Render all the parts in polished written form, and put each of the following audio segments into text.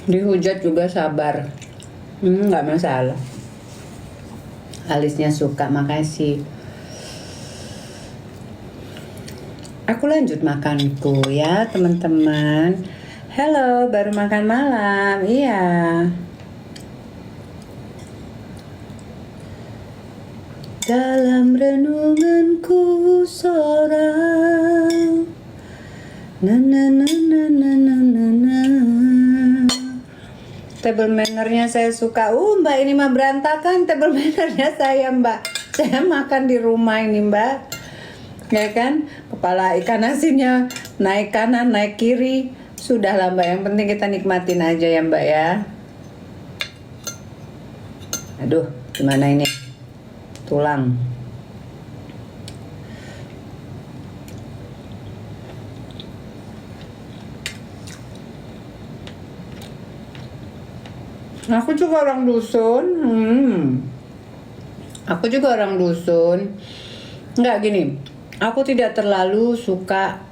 Dihujat juga sabar. Nggak masalah. Alisnya suka, makasih. Aku lanjut makanku ya teman-teman. Halo, baru makan malam. Iya. Dalam renunganku seorang na na na na na na na na. Table mannernya saya suka. Mbak, ini mah berantakan table mannernya saya, Mbak. Saya makan di rumah ini, Mbak. Ya kan? Kepala ikan asinnya naik kanan, naik kiri. Sudahlah, Mbak. Yang penting kita nikmatin aja ya, Mbak ya. Aduh, gimana ini? Tulang. Aku juga orang dusun. Aku juga orang dusun. Enggak gini. Aku tidak terlalu suka.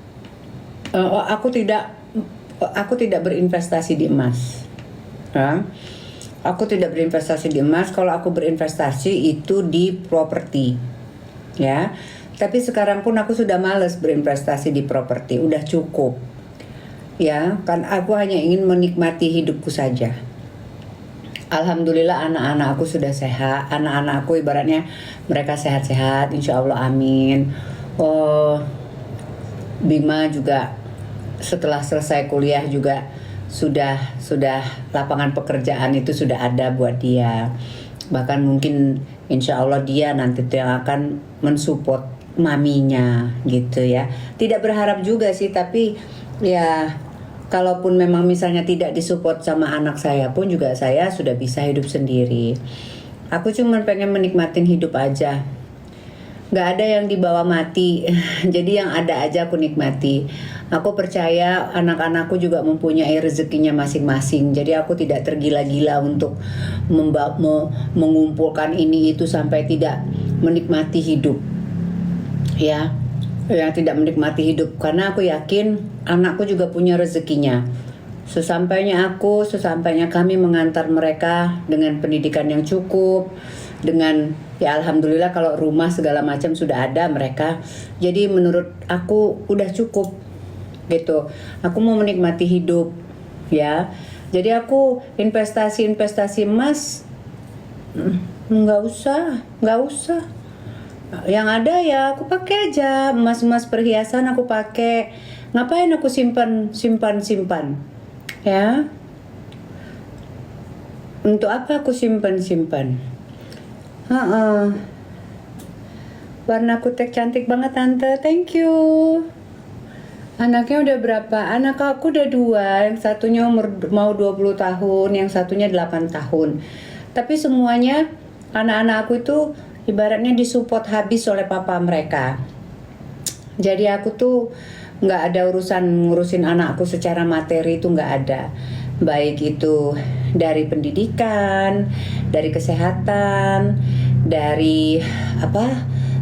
Aku tidak berinvestasi di emas. Ya. Aku tidak berinvestasi di emas. Kalau aku berinvestasi itu di properti. Ya. Tapi sekarang pun aku sudah males berinvestasi di properti. Udah cukup. Ya, kan aku hanya ingin menikmati hidupku saja. Alhamdulillah anak-anak aku sudah sehat. Anak-anak aku ibaratnya mereka sehat-sehat, insya Allah, amin. Bima juga setelah selesai kuliah juga sudah lapangan pekerjaan itu sudah ada buat dia. Bahkan mungkin insya Allah dia nanti yang akan mensupport maminya gitu ya. Tidak berharap juga sih, tapi ya kalaupun memang misalnya tidak disupport sama anak saya pun juga saya sudah bisa hidup sendiri. Aku cuma pengen menikmatin hidup aja. Gak ada yang dibawa mati. Jadi yang ada aja aku nikmati. Aku percaya anak-anakku juga mempunyai rezekinya masing-masing. Jadi aku tidak tergila-gila untuk mengumpulkan ini itu sampai tidak menikmati hidup. Ya. Yang tidak menikmati hidup, karena aku yakin anakku juga punya rezekinya. Sesampainya kami mengantar mereka dengan pendidikan yang cukup, dengan ya alhamdulillah kalau rumah segala macam sudah ada mereka. Jadi menurut aku udah cukup gitu. Aku mau menikmati hidup ya. Jadi aku investasi emas nggak usah. Yang ada ya aku pakai aja emas perhiasan, aku pakai. Ngapain aku simpan ya? Untuk apa aku simpan? Warna kutek cantik banget tante, thank you. Anaknya udah berapa? Anak aku udah 2, yang satunya mau 20 tahun, yang satunya 8 tahun. Tapi semuanya anak-anak aku itu ibaratnya disupport habis oleh papa mereka. Jadi aku tuh nggak ada ngurusin anakku secara materi, itu nggak ada. Baik itu dari pendidikan, dari kesehatan, dari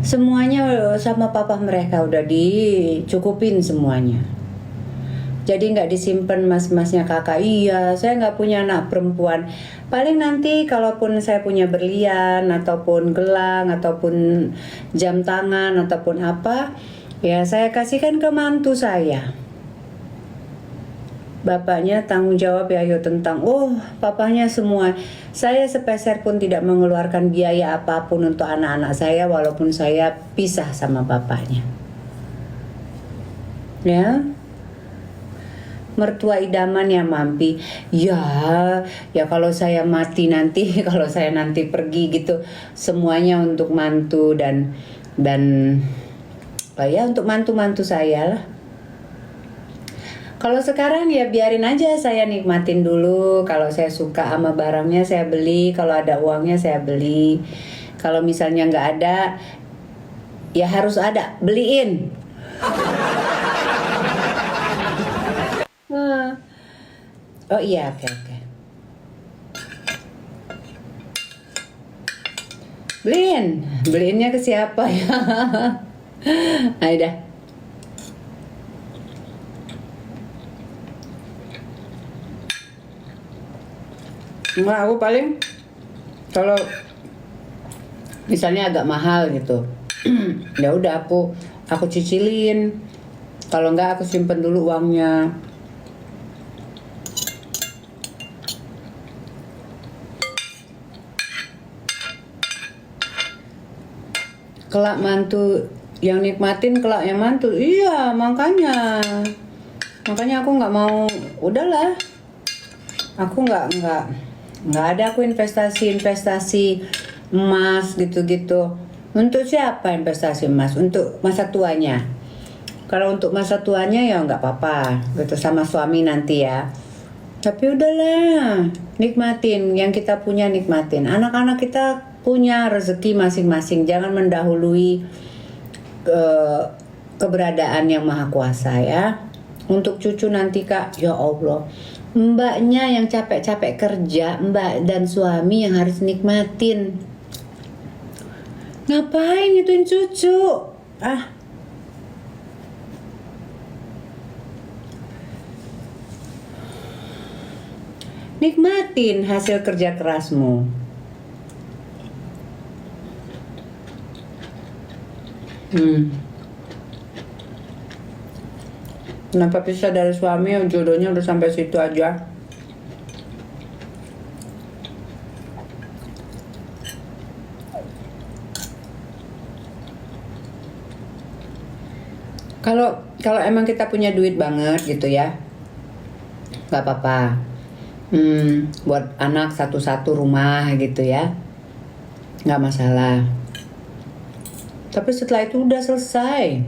semuanya sama papa mereka udah dicukupin semuanya. Jadi nggak disimpan mas-masnya kakak. Iya, saya nggak punya anak perempuan. Paling nanti kalaupun saya punya berlian ataupun gelang ataupun jam tangan ataupun apa, ya saya kasihkan ke mantu saya. Bapaknya tanggung jawab ya tentang papanya semua. Saya sepeser pun tidak mengeluarkan biaya apapun untuk anak-anak saya walaupun saya pisah sama bapaknya. Ya. Mertua idaman ya Mampi. Ya kalau saya mati nanti, kalau saya nanti pergi gitu, semuanya untuk mantu dan ya untuk mantu-mantu saya lah. Kalau sekarang ya biarin aja, saya nikmatin dulu. Kalau saya suka sama barangnya saya beli, kalau ada uangnya saya beli. Kalau misalnya nggak ada, ya harus ada, beliin. Oh iya, oke. Beliinnya ke siapa ya? Ayo dah. Enggak, aku paling kalau misalnya agak mahal gitu, ya udah aku cicilin. Kalau enggak aku simpen dulu uangnya. Kelak mantu yang nikmatin, kelak yang mantu. Iya, makanya aku nggak mau. Udahlah, aku nggak ada aku investasi emas gitu-gitu. Untuk siapa investasi emas? Untuk masa tuanya. Kalau untuk masa tuanya ya nggak apa-apa gitu, sama suami nanti ya. Tapi udahlah, nikmatin yang kita punya, nikmatin. Anak-anak kita punya rezeki masing-masing. Jangan mendahului keberadaan yang maha kuasa ya. Untuk cucu nanti Kak, ya Allah, mbaknya yang capek-capek kerja, mbak dan suami yang harus nikmatin. Ngapain ngituin cucu? Nikmatin hasil kerja kerasmu. Kenapa pisah dari suami, jodohnya udah sampai situ aja? Kalau emang kita punya duit banget gitu ya, nggak apa-apa. Buat anak satu-satu rumah gitu ya, nggak masalah. Tapi setelah itu udah selesai.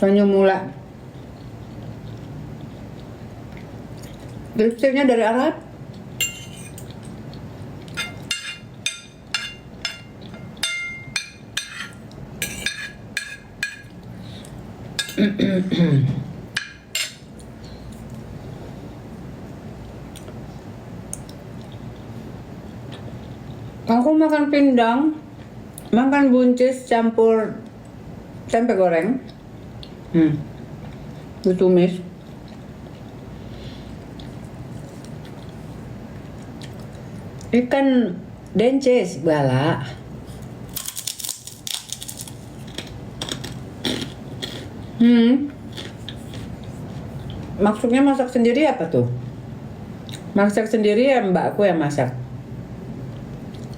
Tanjung Mula. Lipstiknya dari Arab. Aku makan pindang, makan buncis campur tempe goreng, ditumis. Ikan dences bala. Maksudnya masak sendiri apa tuh? Masak sendiri ya mbakku yang masak.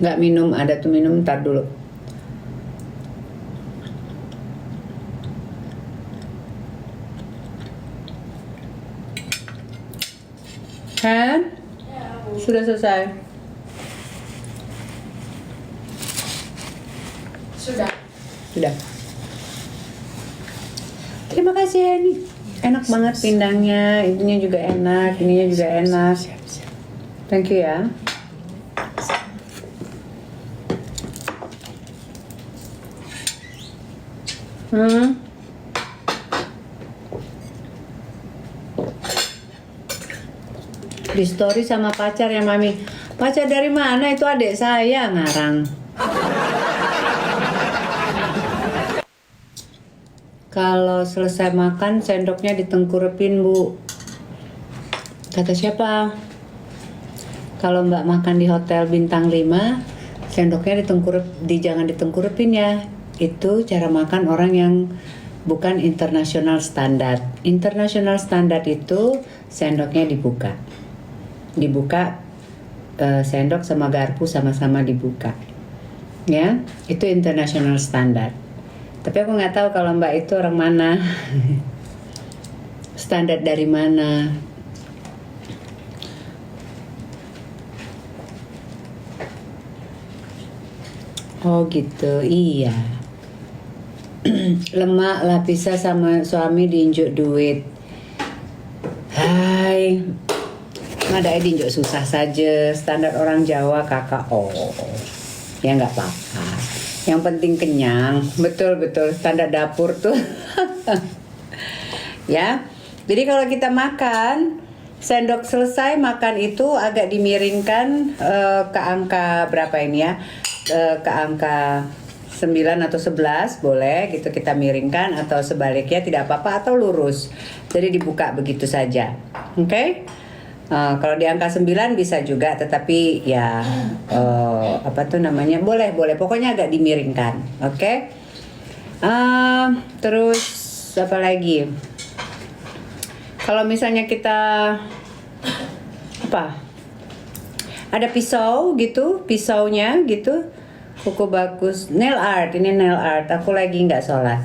Nggak minum, ada tuh minum, ntar dulu. Kan? Sudah selesai? Sudah. Terima kasih ya, ini enak banget pindangnya, ininya juga enak, ininya juga enak. Thank you ya. Di story sama pacar ya Mami. Pacar dari mana? Itu adik saya ngarang. Kalau selesai makan sendoknya ditengkurepin Bu. Kata siapa? Kalau Mbak makan di hotel bintang 5, sendoknya jangan ditengkurepin ya. Itu cara makan orang yang bukan international standard. International standard itu sendoknya dibuka, sendok sama garpu sama-sama dibuka, ya. Itu international standard. Tapi aku nggak tahu kalau Mbak itu orang mana, standar dari mana. Oh gitu, iya. Lemak lah pisah sama suami diinjuk duit. Hai, nggak diinjuk susah saja. Standar orang Jawa kakak. Oh, ya nggak apa-apa. Yang penting kenyang. Betul standar dapur tuh. Ya. Jadi kalau kita makan, sendok selesai makan itu agak dimiringkan ke angka berapa ini ya? Ke angka 9 atau 11 boleh gitu kita miringkan, atau sebaliknya tidak apa-apa, atau lurus. Jadi dibuka begitu saja. Oke? Kalau di angka 9 bisa juga, tetapi ya apa tuh namanya? Boleh. Pokoknya agak dimiringkan. Oke? Terus apa lagi? Kalau misalnya kita apa? Ada pisau gitu, pisaunya gitu. Kuku bagus. Nail art, ini nail art. Aku lagi nggak sholat.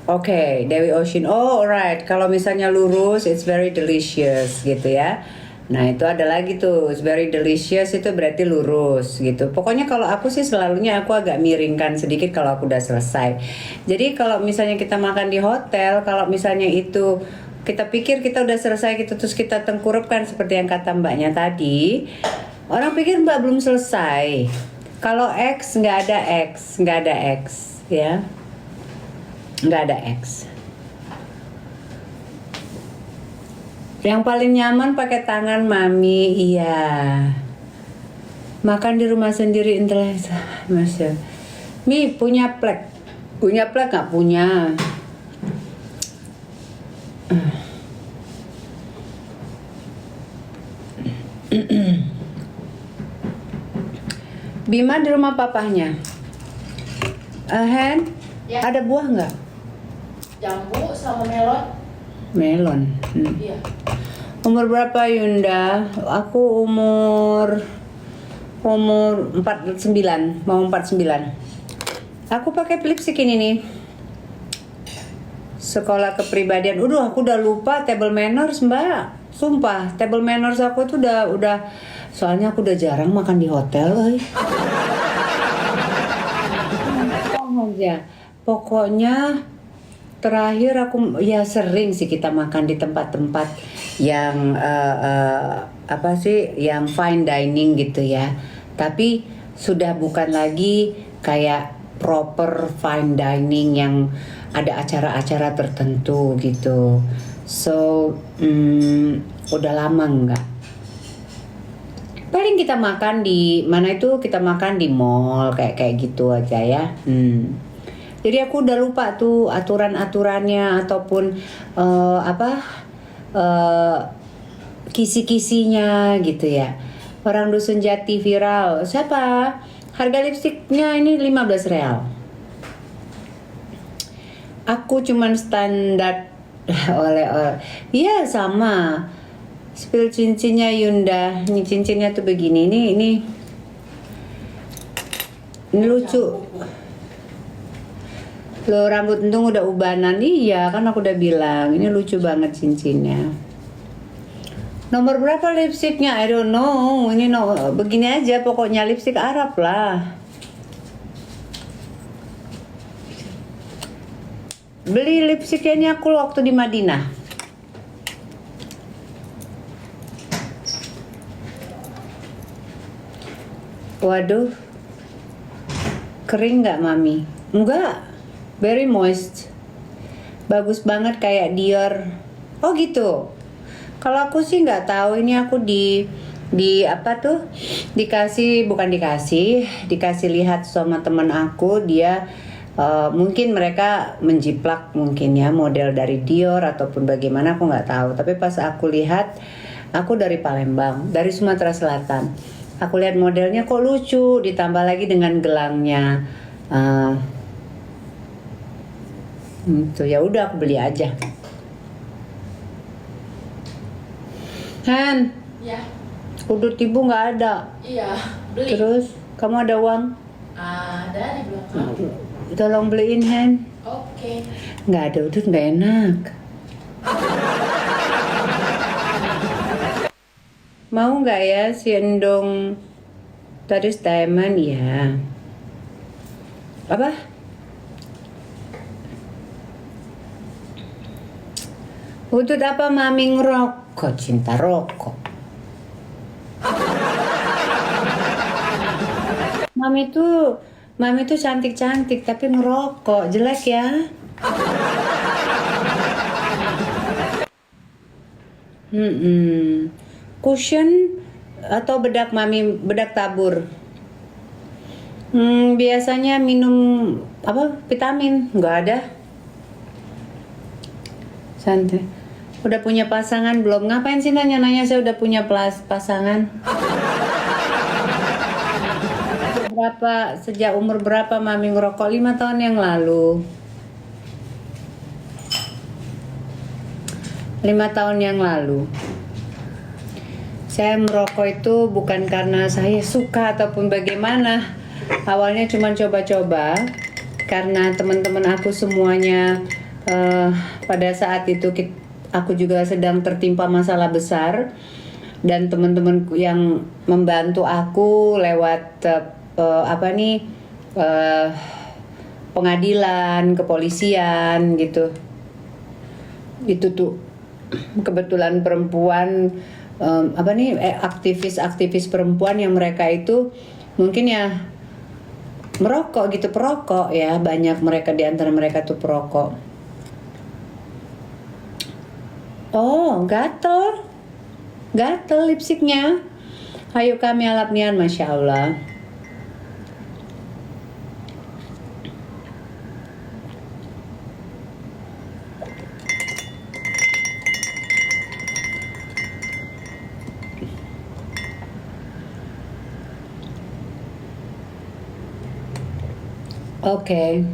Oke, Dewi Ocean. Oh, alright. Kalau misalnya lurus, it's very delicious gitu ya. Nah, itu ada lagi tuh, it's very delicious itu berarti lurus gitu. Pokoknya kalau aku sih selalunya aku agak miringkan sedikit kalau aku udah selesai. Jadi kalau misalnya kita makan di hotel, kalau misalnya itu kita pikir kita udah selesai gitu, terus kita tengkurapkan seperti yang kata mbaknya tadi, orang pikir mbak belum selesai. Kalau X nggak ada X ya. Nggak ada X. Yang paling nyaman pakai tangan mami, iya. Makan di rumah sendiri entah, Masya. Mi punya plek nggak punya. Bima di rumah papahnya. Hen, ya. Ada buah nggak? Jambu sama melon. Melon. Iya. Umur berapa Yunda? Aku umur 49, mau 49. Aku pakai lipstick ini nih. Sekolah kepribadian. Aku udah lupa table manners, Mbak. Sumpah, table manners aku tuh udah soalnya aku udah jarang makan di hotel, aja. Pokoknya terakhir aku ya sering sih kita makan di tempat-tempat yang apa sih, yang fine dining gitu ya. Tapi sudah bukan lagi kayak proper fine dining yang ada acara-acara tertentu gitu. So udah lama enggak. Paling kita makan di mana itu, kita makan di mall kayak gitu aja ya. Jadi aku udah lupa tuh aturan-aturannya ataupun kisi-kisinya gitu ya. Orang Dusun Jati viral. Siapa? Harga lipstiknya ini 15 real. Aku cuman standar oleh iya sama. Spill cincinnya Yunda. Ini cincinnya tuh begini. Ini lucu. Lo rambut untung udah ubanan. Iya kan aku udah bilang. Ini lucu banget cincinnya. Nomor berapa lipstiknya? I don't know. Ini begini aja pokoknya lipstik Arab lah. Beli lipstiknya ini aku waktu di Madinah. Waduh. Kering nggak Mami? Enggak. Very moist. Bagus banget kayak Dior. Oh gitu. Kalau aku sih nggak tahu, ini aku di apa tuh? Dikasih lihat sama teman aku, dia mungkin mereka menjiplak mungkin ya model dari Dior ataupun bagaimana aku nggak tahu. Tapi pas aku lihat, aku dari Palembang, dari Sumatera Selatan. Aku lihat modelnya kok lucu, ditambah lagi dengan gelangnya. Itu ya udah aku beli aja. Han, Ya. udut ibu nggak ada. Iya, beli. Terus kamu ada uang? Ada di belakang. Tolong beliin Han. Oke. Nggak ada udut nggak enak. Mau nggak ya si endong tadi diamond ya? Apa? Udut apa Mami ngerokok, cinta rokok. Mami tuh cantik-cantik tapi ngerokok, jelek ya. Cushion atau bedak Mami, bedak tabur. Biasanya minum apa? Vitamin, nggak ada. Santai. Udah punya pasangan belum? Ngapain sih nanya-nanya saya udah punya pasangan? Sejak umur berapa Mami ngerokok? 5 tahun yang lalu. 5 tahun yang lalu. Saya merokok itu bukan karena saya suka ataupun bagaimana. Awalnya cuma coba-coba karena teman-teman aku semuanya pada saat itu aku juga sedang tertimpa masalah besar dan teman-teman yang membantu aku lewat pengadilan, kepolisian gitu. Itu tuh kebetulan perempuan aktivis perempuan yang mereka itu mungkin ya merokok gitu, perokok ya, banyak mereka di antara mereka tuh perokok. Oh, gatel lipstiknya. Ayo kami alap nian, masya Allah. Oke.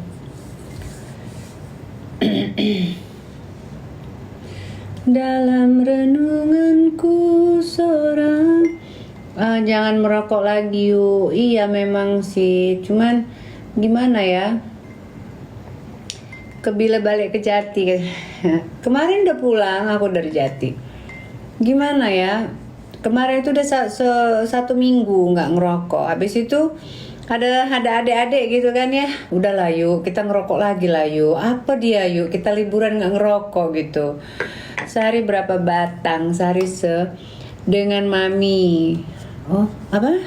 Dalam renunganku seorang jangan merokok lagi yuk. Iya memang sih, cuman gimana ya, kebila balik ke Jati. Kemarin udah pulang aku dari Jati. Gimana ya, kemarin itu udah 1 minggu nggak ngerokok. Habis itu ada adik-adik gitu kan ya, udahlah yuk kita ngerokok lagi lah yuk, apa dia yuk kita liburan nggak ngerokok gitu. Sehari berapa batang, sehari dengan Mami. Oh apa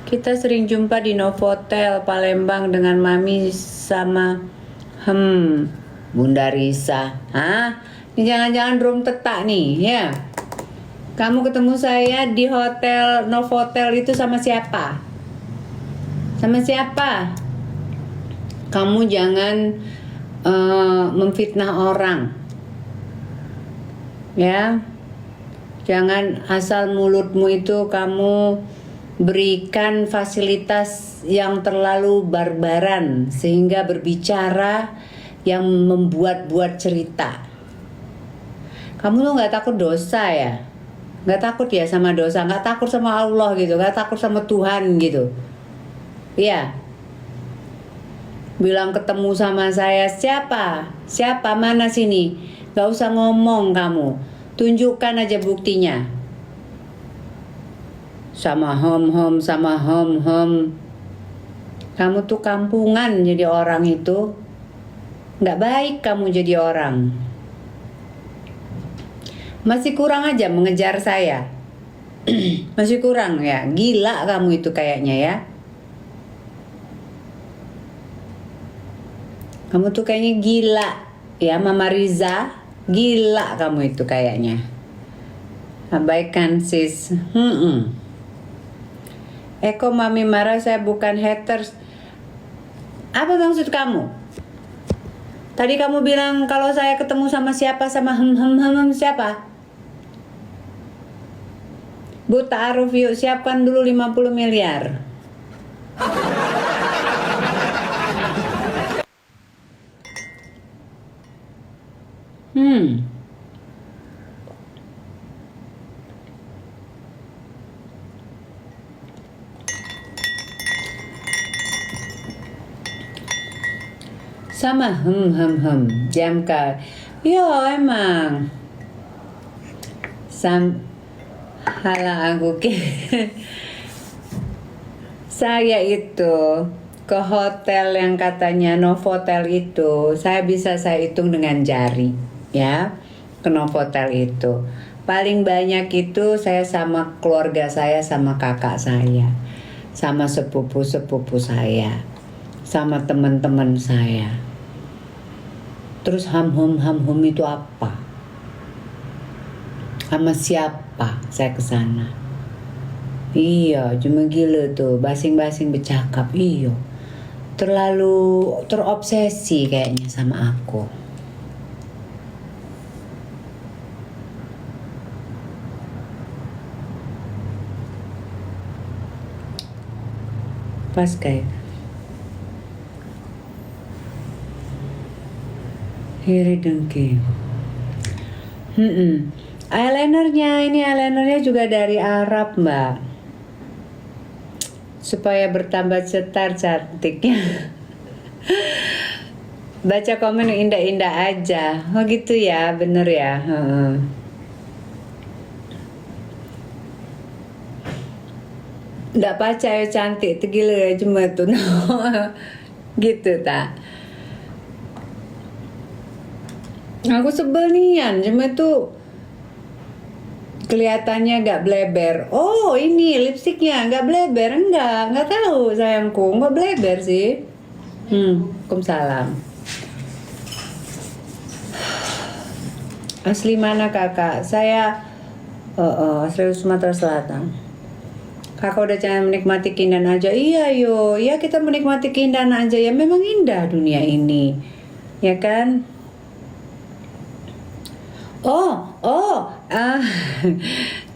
kita sering jumpa di Novotel Palembang dengan Mami sama Bunda Risa. Ini jangan-jangan drum tetak nih ya. Kamu ketemu saya di hotel Novotel itu sama siapa? Sama siapa? Kamu jangan memfitnah orang. Ya. Jangan asal mulutmu itu kamu berikan fasilitas yang terlalu barbaran sehingga berbicara yang membuat-buat cerita. Kamu tuh nggak takut dosa ya? Nggak takut ya sama dosa, nggak takut sama Allah gitu, nggak takut sama Tuhan gitu. Iya. Bilang ketemu sama saya, siapa mana sini, nggak usah ngomong kamu, tunjukkan aja buktinya. Sama hom. Kamu tuh kampungan jadi orang itu, nggak baik kamu jadi orang. Masih kurang aja mengejar saya. Masih kurang ya. Gila kamu itu kayaknya ya. Kamu tuh kayaknya gila. Ya Mama Riza. Gila kamu itu kayaknya. Abaikan sis. Eko Mami marah, saya bukan haters. Apa maksud kamu? Tadi kamu bilang kalau saya ketemu sama siapa, sama siapa? Bu ta'aruf yuk, siapkan dulu 50 miliar. Sama Jamka. Yo emang. Halah aku saya itu ke hotel yang katanya Novotel itu, saya hitung dengan jari ya, ke Novotel itu paling banyak itu saya sama keluarga saya, sama kakak saya, sama sepupu saya, sama teman-teman saya. Terus hamhum itu apa? Sama siapa saya ke sana? Iya, cuma gila tuh, basing-basing bercakap. Iya, terlalu terobsesi kayaknya sama aku. Pas kayak Hiri dengki. Eyelinernya juga dari Arab, Mbak. Supaya bertambah cetar cantiknya. Baca komen yang indah-indah aja. Oh gitu ya, bener ya. Nggak pacar ya cantik, gila cuma tuh. Gitu tak. Aku sebel nian, cuma tuh kelihatannya nggak bleber. Oh ini lipstiknya nggak bleber, nggak tahu sayangku, nggak bleber sih. Waalaikumsalam. Asli mana kakak? Saya asli Sumatera Selatan. Kakak udah jangan menikmati keindahan aja. Iya yo, ya kita menikmati keindahan aja ya. Memang indah dunia ini, ya kan?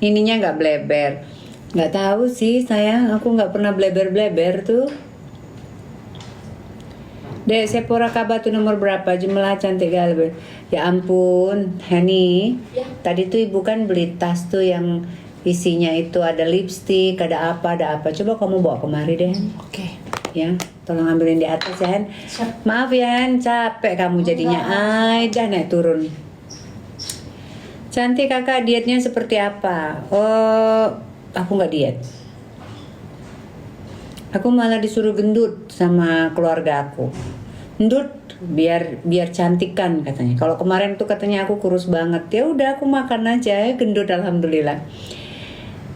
Ininya nggak bleber. Nggak tahu sih sayang, aku nggak pernah bleber tuh. Dek, Sephora Kabatu nomor berapa? Jumlah cantik kali. Ya ampun, Hani. Ya. Tadi tuh ibu kan beli tas tuh yang isinya itu ada lipstik, ada apa. Coba kamu bawa kemari deh. Oke. Ya, tolong ambilin di atas ya, Han. Siap. Maaf ya, Han, capek kamu jadinya. Ay, dah naik turun. Cantik kakak, dietnya seperti apa? Oh, aku nggak diet. Aku malah disuruh gendut sama keluarga aku. Gendut biar cantikan katanya. Kalau kemarin tuh katanya aku kurus banget. Ya udah aku makan aja ya, gendut alhamdulillah.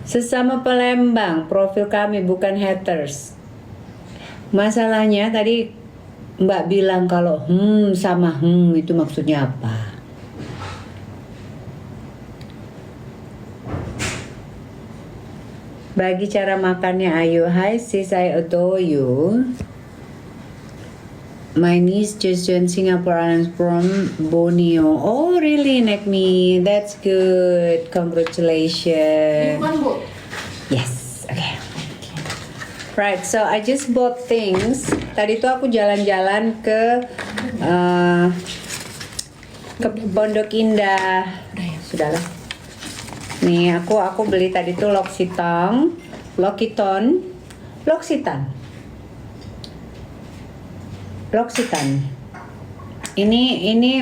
Sesama Palembang, profil kami bukan haters. Masalahnya tadi Mbak bilang kalau sama itu maksudnya apa? Bagi cara makannya ayo. Hi sis, I adore you. My niece just joined Singapore Airlines from Borneo. Oh really, Nekmi? That's good. Ini Congratulations. bukan Bu. Yes, okay. Right, so I just bought things. Tadi tuh aku jalan-jalan ke Pondok Indah. Sudahlah. Nih aku beli tadi tuh L'Occitane. Ini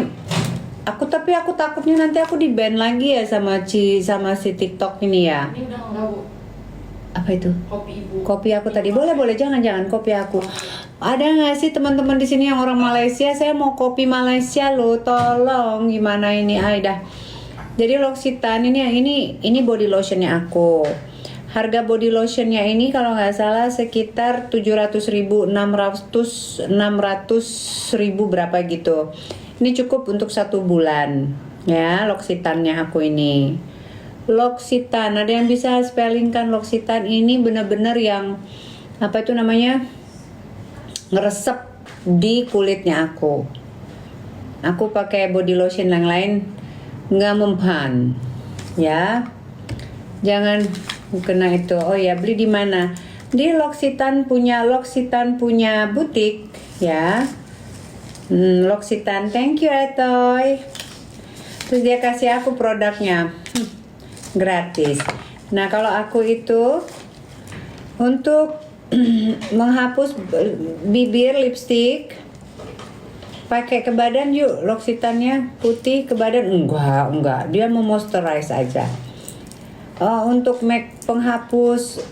aku takutnya nanti aku di ban lagi ya sama si TikTok ini ya. Ini udah enggak Bu. Apa itu? Kopi Ibu. Kopi aku tadi boleh jangan kopi aku. Ada nggak sih teman-teman di sini yang orang Malaysia? Saya mau kopi Malaysia loh, tolong gimana ini? Dah. Jadi L'Occitane ini body lotionnya aku. Harga body lotionnya ini kalau nggak salah sekitar 700.000, 600.000 berapa gitu. Ini cukup untuk 1 bulan ya L'Occitane-nya aku ini. L'Occitane, ada yang bisa spellingkan L'Occitane ini benar-benar yang apa itu namanya, ngeresep di kulitnya aku. Aku pakai body lotion yang lain nggak mempan ya, jangan kena itu. Oh ya, beli di mana? Di L'Occitane punya butik ya. L'Occitane, thank you Etoy. Terus dia kasih aku produknya gratis. Nah kalau aku itu untuk menghapus bibir lipstick, pakai ke badan yuk. L'Occitane-nya putih ke badan. Enggak, dia mau moisturize aja. Untuk penghapus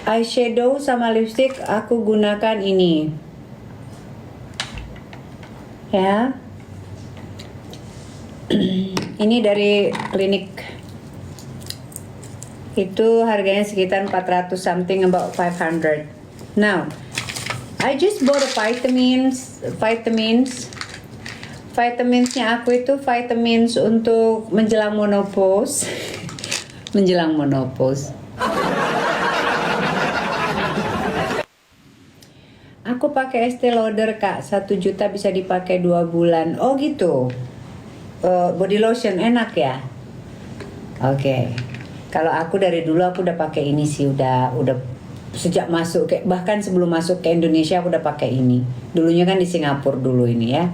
eyeshadow sama lipstick aku gunakan ini ya. Ini dari Clinique, itu harganya sekitar 400 something, about 500. Now I just bought a vitaminsnya aku itu vitamins untuk menjelang menopause. Aku pakai Estee Lauder kak, 1 juta bisa dipakai 2 bulan. Oh gitu. Body lotion enak ya. Oke. Kalau aku dari dulu aku udah pakai ini sih, udah sejak masuk bahkan sebelum masuk ke Indonesia aku udah pakai ini. Dulunya kan di Singapura dulu ini ya.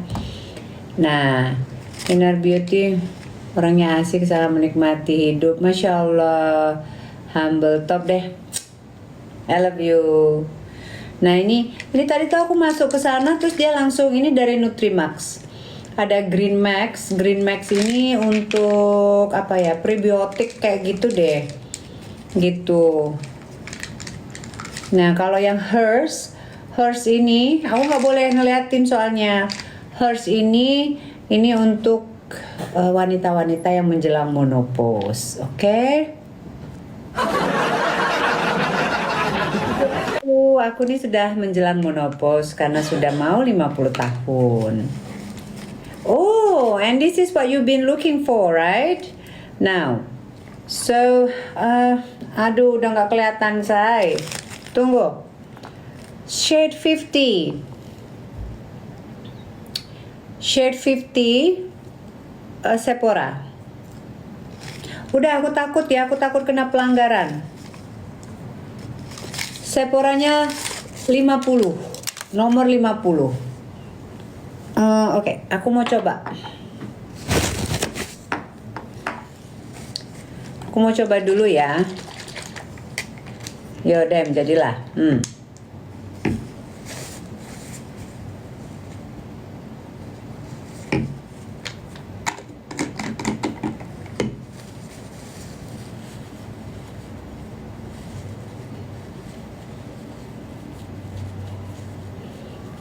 Nah, Inner Beauty orangnya asik, salah menikmati hidup. Masya Allah, humble top deh. I love you. Nah ini tadi tuh aku masuk ke sana terus dia langsung ini dari Nutrimax. Ada Green Max ini untuk apa ya, prebiotik kayak gitu deh, gitu. Nah kalau yang Hers ini aku nggak boleh ngeliatin soalnya. Hers ini untuk wanita-wanita yang menjelang menopause, oke? Aku nih sudah menjelang menopause karena sudah mau 50 tahun. Oh, and this is what you've been looking for, right? Now, so, aduh, udah nggak kelihatan, say. Tunggu. Shade 50. Shade 50 Sephora. Udah, aku takut kena pelanggaran. Sephoranya 50. Nomor 50. Oke, aku mau coba. Aku mau coba dulu ya. Yaudah, jadilah.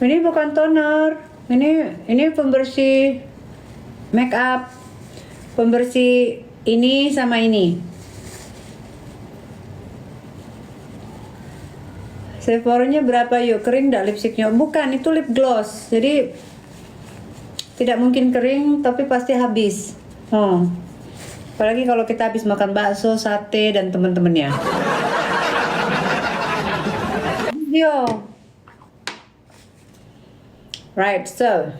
Ini bukan toner. Ini pembersih make up. Pembersih ini sama ini. Sephora-nya berapa yuk? Kering enggak lipstiknya? Bukan, itu lip gloss. Jadi tidak mungkin kering tapi pasti habis. Apalagi kalau kita habis makan bakso, sate dan teman-temannya. Yo. Right, so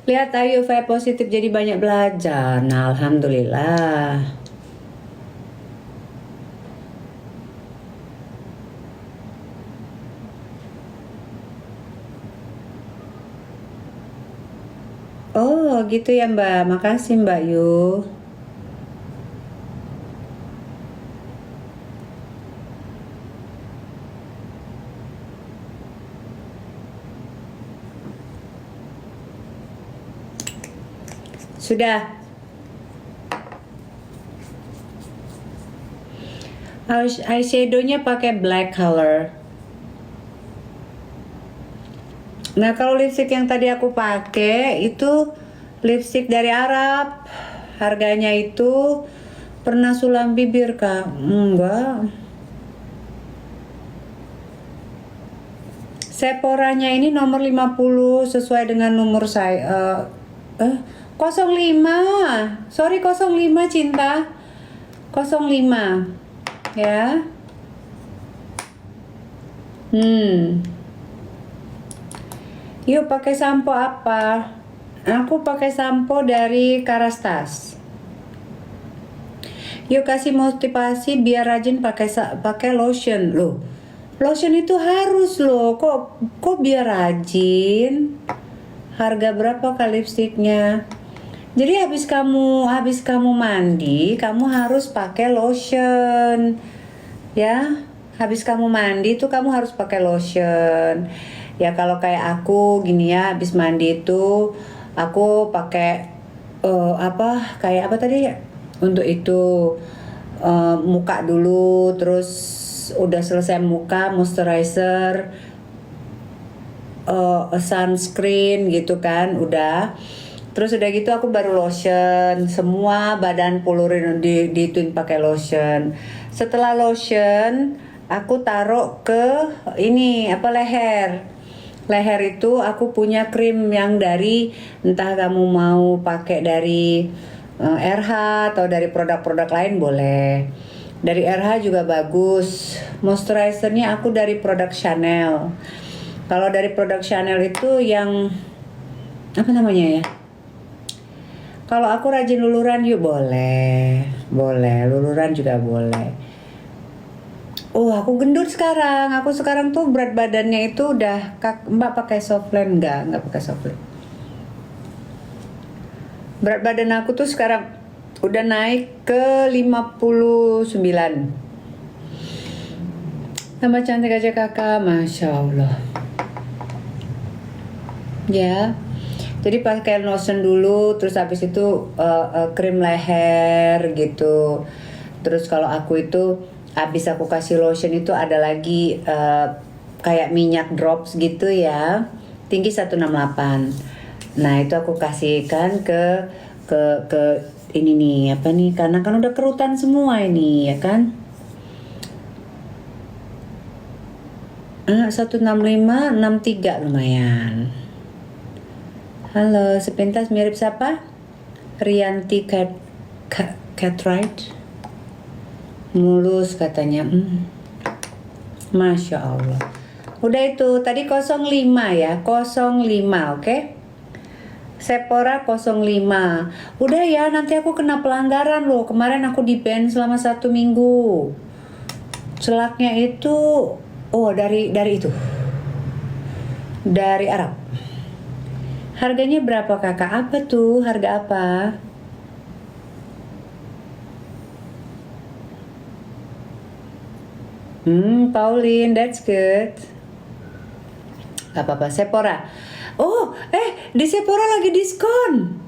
lihat Ayu vibe positif jadi banyak belajar. Nah, alhamdulillah. Oh, gitu ya Mbak. Makasih Mbak Yu. Sudah. Eyeshadow-nya pakai black color. Nah, kalau lipstick yang tadi aku pakai itu lipstick dari Arab. Harganya itu pernah sulam bibir, Kak? Enggak. Sephora-nya ini nomor 50 sesuai dengan nomor saya. 05. Sorry 05 cinta. 05. Ya. Yuk pakai sampo apa? Aku pakai sampo dari Karastas. Yuk kasih motivasi biar rajin pakai lotion loh. Lotion itu harus loh. Kok biar rajin? Harga berapa kali lipstiknya? Jadi habis kamu mandi, kamu harus pakai lotion. Ya, habis kamu mandi tuh kamu harus pakai lotion. Ya kalau kayak aku gini ya, habis mandi itu aku pakai kayak apa tadi? Untuk itu muka dulu, terus udah selesai muka, moisturizer, sunscreen gitu kan, udah. Terus udah gitu aku baru lotion, semua badan pulurin dituin pakai lotion. Setelah lotion, aku taruh ke ini leher. Leher itu aku punya krim yang dari entah kamu mau pakai dari RH atau dari produk-produk lain boleh. Dari RH juga bagus. Moisturizernya aku dari produk Chanel. Kalau dari produk Chanel itu yang apa namanya ya? Kalau aku rajin luluran yuk boleh. Boleh, luluran juga boleh. Oh, aku gendut sekarang. Aku sekarang tuh berat badannya itu udah Mbak pakai Softland enggak pakai Softland. Berat badan aku tuh sekarang udah naik ke 59. Tambah cantik aja kakak, Masya Allah. Ya, jadi pakai lotion dulu, terus habis itu krim leher gitu. Terus kalau aku itu habis aku kasih lotion itu ada lagi kayak minyak drops gitu ya, tinggi 168. Nah itu aku kasihkan ke ini nih apa nih, karena kan udah kerutan semua ini ya kan. 165, 63 lumayan. Halo, sepintas mirip siapa? Rianti Cartwright. Mulus katanya. Masya Allah. Udah itu, tadi 05 ya, 05, oke? Sephora 05. Udah ya, nanti aku kena pelanggaran loh. Kemarin aku di-ban selama 1 minggu. Celaknya itu, dari itu. Dari Arab. Harganya berapa kakak? Apa tuh? Harga apa? Pauline, that's good. Gak apa-apa, Sephora. Di Sephora lagi diskon.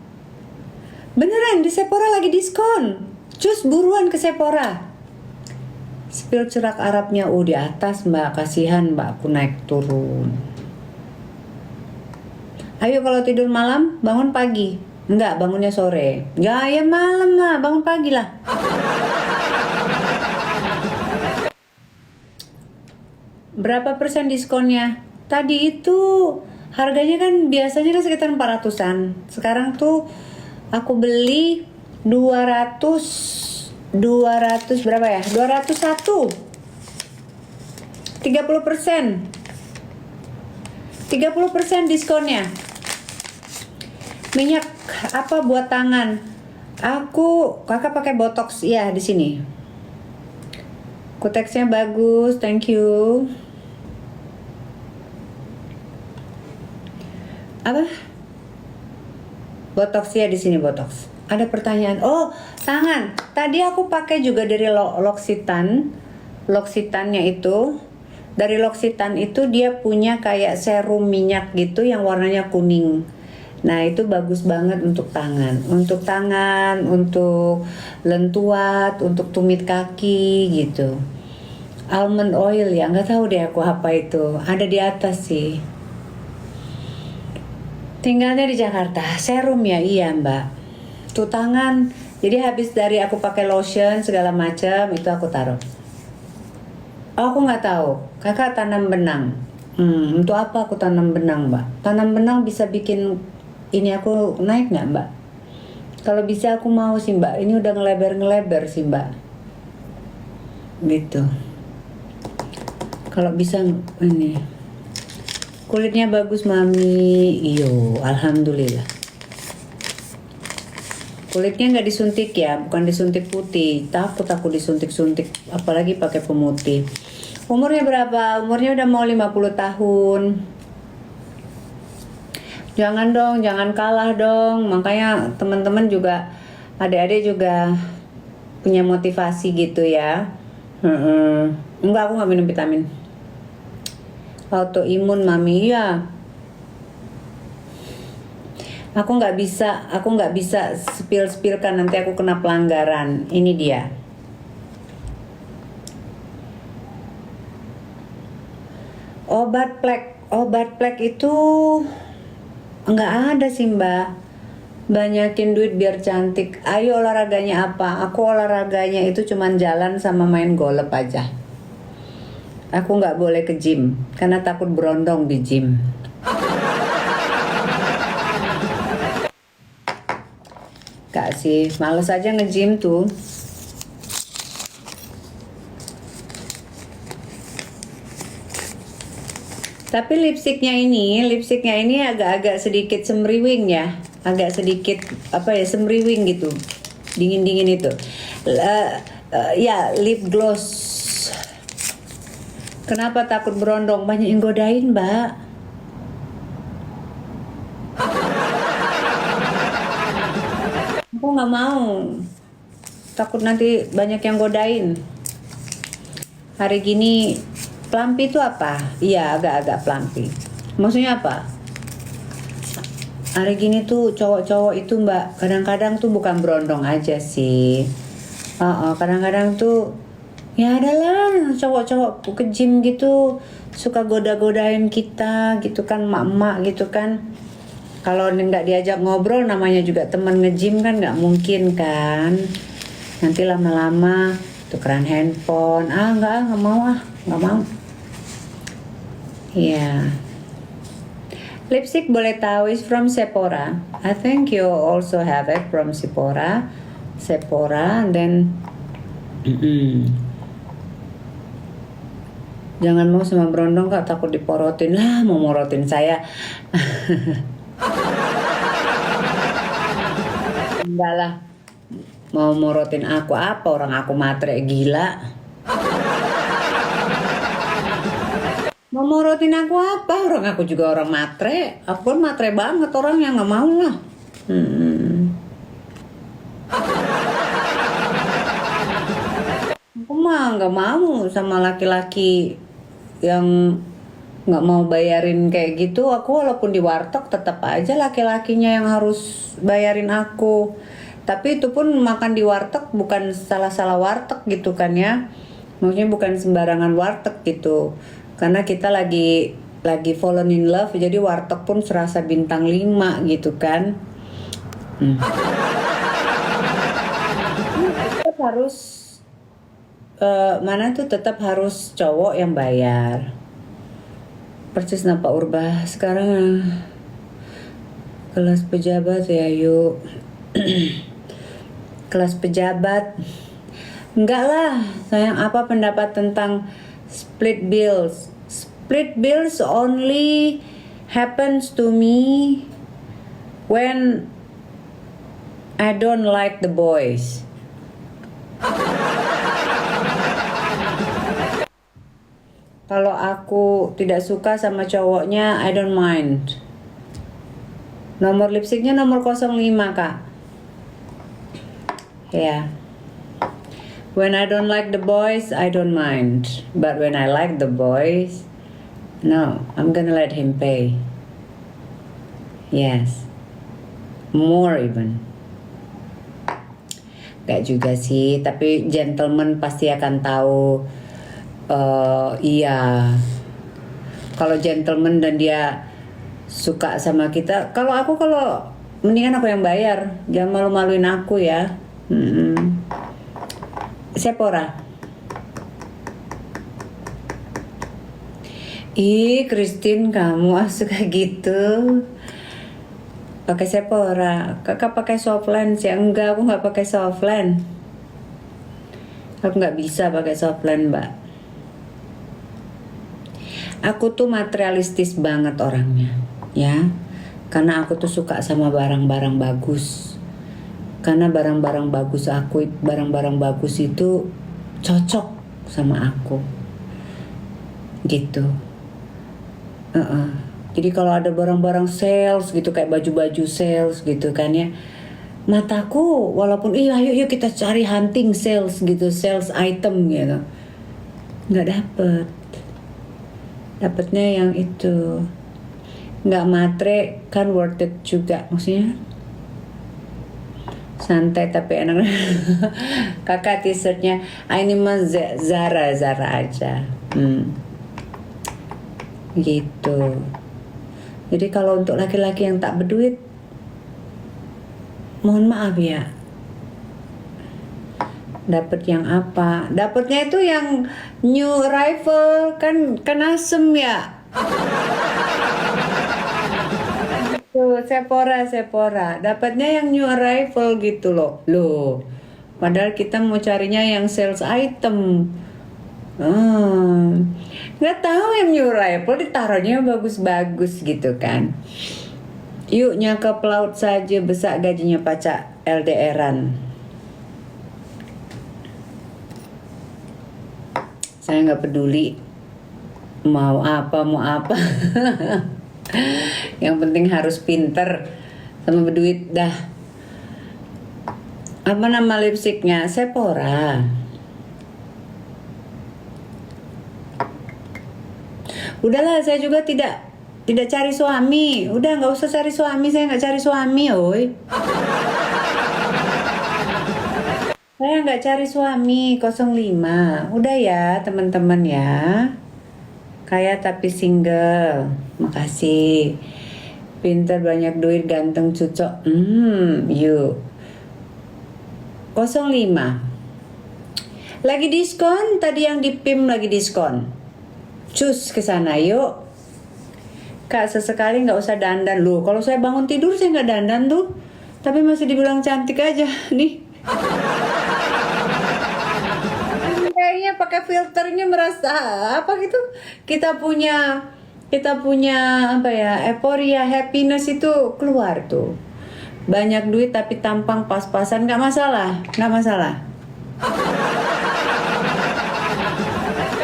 Beneran, di Sephora lagi diskon. Cus buruan ke Sephora. Spill cerak Arabnya di atas mbak, kasihan mbak, aku naik turun. Ayo kalau tidur malam bangun pagi. Enggak, bangunnya sore. Ya malam lah, bangun pagi lah. Berapa persen diskonnya? Tadi itu harganya kan biasanya kan sekitar 400-an. Sekarang tuh aku beli 200 berapa ya? 201. 30%. 30% diskonnya. Minyak apa buat tangan? Kakak pakai botox ya di sini. Kuteksnya bagus, thank you. Apa? Botox ya di sini botox. Ada pertanyaan. Tangan. Tadi aku pakai juga dari L'Occitane. L'Occitannya itu. Dari L'Occitane itu dia punya kayak serum minyak gitu yang warnanya kuning. Nah itu bagus banget untuk tangan. Untuk tangan, untuk lentuat, untuk tumit kaki gitu. Almond oil ya, nggak tahu deh aku apa itu. Ada di atas sih. Tinggalnya di Jakarta. Serum ya, iya mbak. Tuh tangan. Jadi habis dari aku pakai lotion segala macam itu aku taruh. Aku nggak tahu. Kakak tanam benang. Untuk apa aku tanam benang mbak? Tanam benang bisa bikin ini aku naik nggak mbak? Kalau bisa aku mau sih mbak. Ini udah ngelebar sih mbak. Gitu. Kalau bisa ini. Kulitnya bagus mami. Iyo, alhamdulillah. Kulitnya nggak disuntik ya, bukan disuntik putih. Takut aku disuntik-suntik, apalagi pakai pemutih. Umurnya berapa? Umurnya udah mau 50 tahun. Jangan dong, jangan kalah dong. Makanya teman-teman juga, adik-adik juga punya motivasi gitu ya. Enggak, aku nggak minum vitamin. Autoimun mami ya. Aku nggak bisa spill-spillkan, nanti aku kena pelanggaran. Ini dia. Obat plek itu nggak ada sih mbak. Banyakin duit biar cantik. Ayo olahraganya apa? Aku olahraganya itu cuman jalan sama main golf aja. Aku nggak boleh ke gym karena takut berondong di gym. Kak sih, males aja nge-gym tuh. Tapi lipstiknya ini agak-agak sedikit semriwing ya, agak sedikit apa ya, semriwing gitu, dingin itu. Ya, lip gloss. Kenapa takut berondong? Banyak yang godain, Mbak. Aku nggak mau. Takut nanti banyak yang godain. Hari gini pelampi itu apa? Iya, agak-agak pelampi. Maksudnya apa? Hari gini tuh cowok-cowok itu, Mbak, kadang-kadang tuh bukan berondong aja sih. Kadang-kadang tuh ya adalah cowok-cowok ke gym gitu suka goda-godain kita gitu kan, mak-mak gitu kan. Kalau nggak diajak ngobrol, namanya juga teman nge-gym kan, nggak mungkin kan. Nanti lama-lama tukeran handphone. Nggak mau. Iya. Lipstick boleh tahu is from Sephora. I think you also have it from Sephora, and then jangan mau sama berondong Kak, takut diporotin. Lah, mau morotin saya. Enggak lah. Mau morotin aku apa? Orang aku matre, gila. Mau morotin aku apa? Orang aku juga orang matre. Aku kan matre banget orang yang nggak mau lah. Aku mah nggak mau sama laki-laki yang nggak mau bayarin kayak gitu. Aku walaupun di warteg tetap aja laki-lakinya yang harus bayarin aku. Tapi itu pun makan di warteg bukan salah-salah warteg gitu kan ya. Maksudnya bukan sembarangan warteg gitu. Karena kita lagi fallen in love, jadi warteg pun serasa bintang 5 gitu kan. Tetap harus mana tuh tetap harus cowok yang bayar. Persis Pak Urba sekarang kelas pejabat ya yuk. Kelas pejabat enggak lah sayang. Apa pendapat tentang split bills? Split bills only happens to me when I don't like the boys. Kalau aku tidak suka sama cowoknya, I don't mind. Nomor lipstiknya nomor 05 Kak. Yeah. When I don't like the boys, I don't mind. But when I like the boys, no, I'm gonna let him pay. Yes. More even. Gak juga sih, tapi gentleman pasti akan tahu. Iya. Kalau gentleman dan dia suka sama kita, kalau mendingan aku yang bayar. Jangan malu-maluin aku ya. Sephora. Christine, kamu suka gitu. Pakai Sephora. Kakak pakai Softland sih? Enggak, aku nggak pakai Softland. Aku nggak bisa pakai Softland, Mbak. Aku tuh materialistis banget orangnya, ya. Karena aku tuh suka sama barang-barang bagus. Karena barang-barang bagus itu cocok sama aku gitu. Jadi kalau ada barang-barang sales gitu, kayak baju-baju sales gitu kan ya, mataku walaupun yuk kita cari hunting sales gitu, sales item gitu, nggak dapetnya yang itu. Nggak matre kan, worth it juga maksudnya. Santai tapi enak. Kakak t-shirtnya ini mah Zara aja. Gitu. Jadi kalau untuk laki-laki yang tak berduit, mohon maaf ya. Dapat yang apa? Dapatnya itu yang new arrival kan asem ya. Sephora. Dapatnya yang new arrival gitu loh. Padahal kita mau carinya yang sales item. Nggak tahu yang nyuruh Apple ditaruhnya bagus-bagus gitu kan. Yuk nyangka pelaut saja besar gajinya pacak LDRan. Saya nggak peduli mau apa. Yang penting harus pinter sama berduit dah. Apa nama lipstiknya? Sephora. Udahlah, saya juga tidak cari suami. Udah nggak usah cari suami, saya nggak cari suami, oi. Saya nggak cari suami 05. Udah ya teman-teman ya. Kaya tapi single. Makasih. Pinter, banyak duit, ganteng, cucok. Yuk. 05. Lagi diskon, tadi yang di PIM lagi diskon. Cus ke sana yuk. Kak, sesekali nggak usah dandan loh. Kalau saya bangun tidur saya nggak dandan tuh. Tapi masih dibilang cantik aja nih. Kayaknya pakai filternya merasa apa gitu. Kita punya apa ya, euphoria, happiness itu keluar tuh. Banyak duit tapi tampang pas-pasan nggak masalah.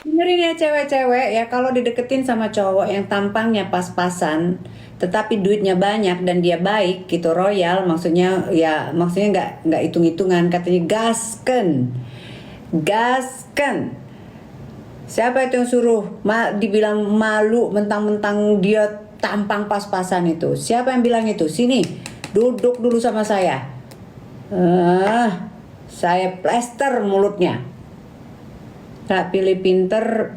Dengerin ya cewek-cewek ya, kalau dideketin sama cowok yang tampangnya pas-pasan tetapi duitnya banyak dan dia baik gitu, royal, maksudnya nggak hitung-hitungan, katanya gasken. Siapa itu yang suruh dibilang malu mentang-mentang dia tampang pas-pasan itu? Siapa yang bilang itu? Sini duduk dulu sama saya. Saya plester mulutnya. Kak, pilih pinter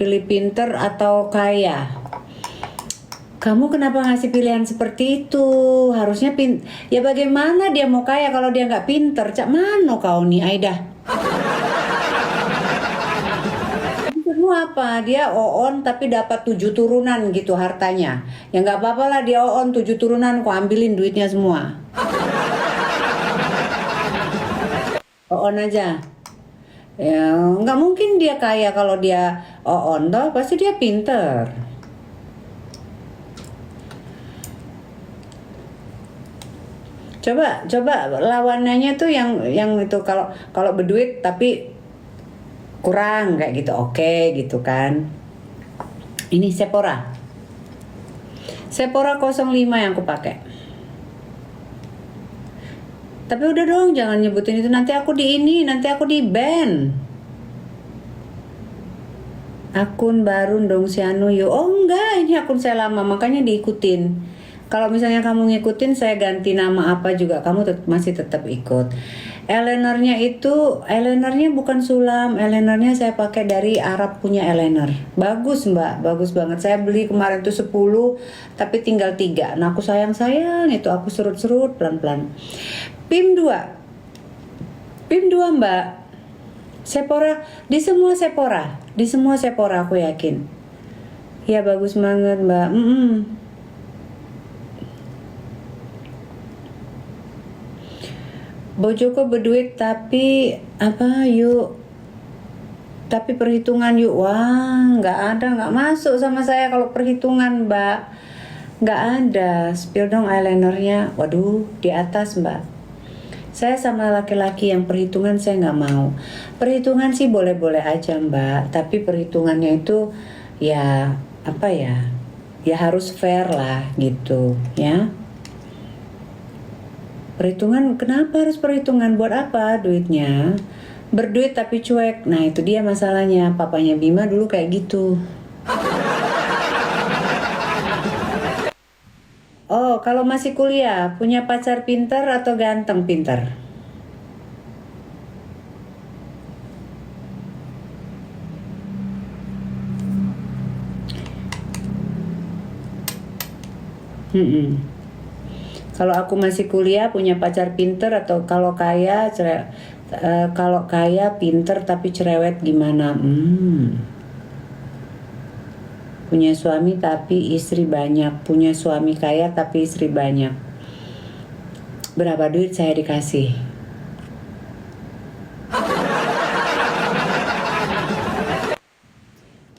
atau kaya? Kamu kenapa ngasih pilihan seperti itu? Harusnya ya bagaimana dia mau kaya kalau dia nggak pinter? Cak mano kau nih, Aida? Maksudmu apa? Dia oon tapi dapat 7 turunan gitu hartanya. Ya nggak apa-apa lah, dia oon 7 turunan, kau ambilin duitnya semua. Oon aja. Ya nggak mungkin dia kaya kalau dia oon toh, pasti dia pinter. Coba lawanannya tuh yang itu, kalau berduit tapi kurang kayak gitu, oke gitu kan. Ini Sephora 05 yang aku pakai. Tapi udah dong, jangan nyebutin itu, nanti aku di ban. Akun baru dong si Anu yuk. Oh enggak, ini akun saya lama makanya diikutin. Kalau misalnya kamu ngikutin, saya ganti nama apa juga kamu masih tetap ikut. Eyelinernya bukan sulam, eyelinernya saya pakai dari Arab punya eyeliner. Bagus mbak, bagus banget. Saya beli kemarin tuh 10 tapi tinggal 3. Nah aku sayang itu, aku serut-serut pelan-pelan. PIM 2 mbak. Sephora, di semua Sephora aku yakin. Ya bagus banget mbak. Bojoku berduit tapi tapi perhitungan yuk. Wah nggak masuk sama saya kalau perhitungan mbak. Nggak ada. Spill dong eyelinernya. Waduh, di atas mbak. Saya sama laki-laki yang perhitungan saya nggak mau. Perhitungan sih boleh-boleh aja mbak, tapi perhitungannya itu ya ya harus fair lah gitu ya. Perhitungan, kenapa harus perhitungan? Buat apa duitnya? Berduit tapi cuek. Nah itu dia masalahnya. Papanya Bima dulu kayak gitu. Oh, kalau masih kuliah, punya pacar pinter atau ganteng pinter? Kalau aku masih kuliah, punya pacar pinter atau kalau kaya pinter tapi cerewet gimana? Punya suami tapi istri banyak. Punya suami kaya tapi istri banyak. Berapa duit saya dikasih?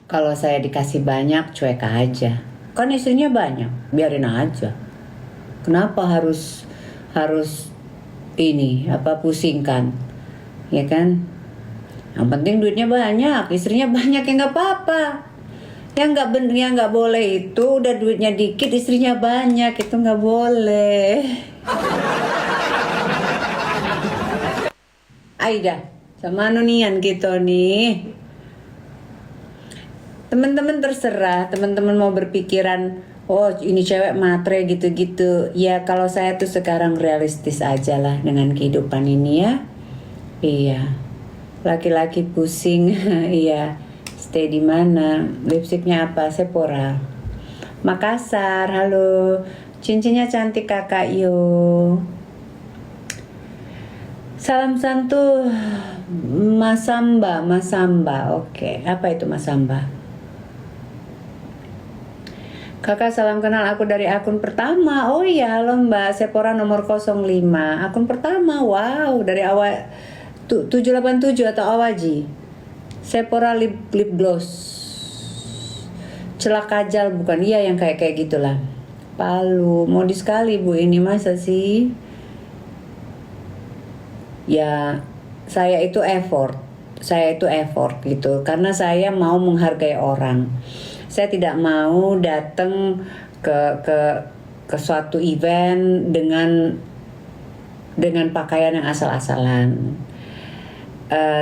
Kalau saya dikasih banyak, cuek aja. Kan istrinya banyak, biarin aja. Kenapa harus harus ini apa pusingkan, ya kan? Yang penting duitnya banyak, istrinya banyak ya nggak apa-apa. Yang nggak boleh itu udah duitnya dikit, istrinya banyak, itu nggak boleh. Aida, sama nunian gitu nih. Teman-teman terserah, teman-teman mau berpikiran, oh ini cewek matre gitu-gitu. Ya kalau saya tuh sekarang realistis aja lah dengan kehidupan ini ya. Iya, laki-laki pusing, iya. Stay di mana? Lipstiknya apa? Sephora. Makassar, halo. Cincinnya cantik kakak yo. Salam santuy Masamba, Masamba. Oke, apa itu Masamba? Kakak salam kenal, aku dari akun pertama. Oh iya, halo Mbak, Sephora nomor 05. Akun pertama, wow, dari awal 787 atau Awaji. Sephora lip gloss. Celak kajal bukan? Iya yang kayak gitulah. Palu, modis sekali Bu ini, masa sih? Ya, saya itu effort gitu karena saya mau menghargai orang. Saya tidak mau datang ke suatu event dengan pakaian yang asal-asalan.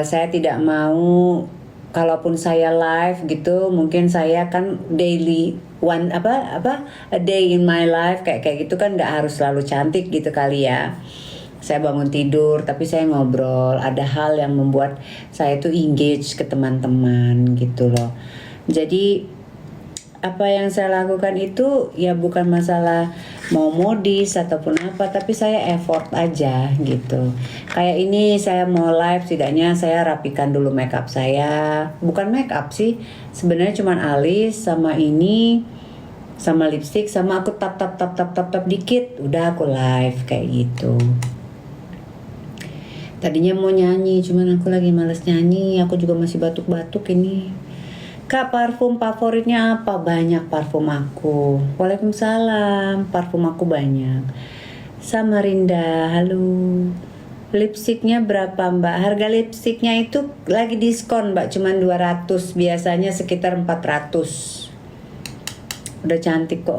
Saya tidak mau, kalaupun saya live gitu, mungkin saya kan daily a day in my life kayak gitu kan nggak harus selalu cantik gitu kali ya. Saya bangun tidur tapi saya ngobrol, ada hal yang membuat saya tuh engage ke teman-teman gitu loh. Jadi apa yang saya lakukan itu ya bukan masalah mau modis ataupun apa, tapi saya effort aja gitu. Kayak ini saya mau live, setidaknya saya rapikan dulu makeup saya. Bukan makeup sih, sebenarnya cuman alis sama ini sama lipstick, sama aku tap dikit, udah aku live kayak gitu. Tadinya mau nyanyi, cuman aku lagi males nyanyi, aku juga masih batuk-batuk ini. Kak, parfum favoritnya apa? Banyak parfum aku. Waalaikumsalam, parfum aku banyak. Samarinda, halo. Lipstiknya berapa Mbak? Harga lipstiknya itu lagi diskon Mbak, cuman 200, biasanya sekitar 400. Udah cantik kok.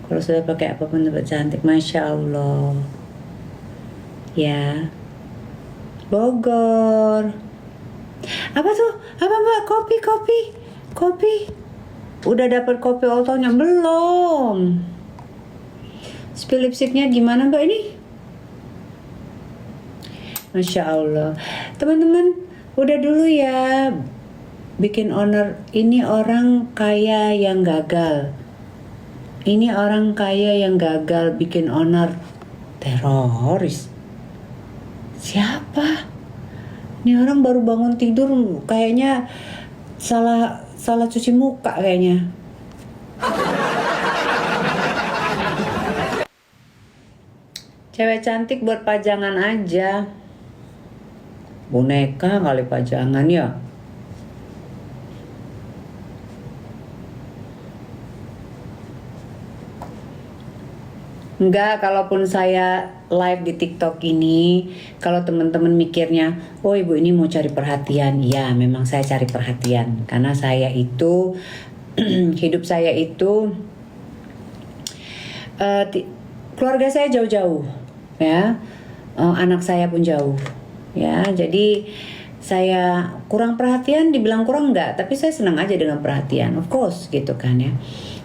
Kalau sudah pakai apapun tetap cantik, Masya Allah. Ya, Bogor. Apa tuh? Apa Mbak? Kopi. Udah dapat kopi otonya belum? Spill lipstiknya gimana Mbak ini? Masya Allah. Teman-teman, udah dulu ya. Bikin owner. Ini orang kaya yang gagal. Bikin owner teroris. Siapa? Ini orang baru bangun tidur, kayaknya salah cuci muka kayaknya. Cewek cantik buat pajangan aja. Boneka kali pajangan ya. Enggak, kalaupun saya live di TikTok ini, kalau teman-teman mikirnya, oh ibu ini mau cari perhatian, ya memang saya cari perhatian, karena saya itu hidup saya itu keluarga saya jauh-jauh, ya, anak saya pun jauh, ya, jadi saya kurang perhatian, dibilang kurang enggak, tapi saya senang aja dengan perhatian, of course gitu kan ya.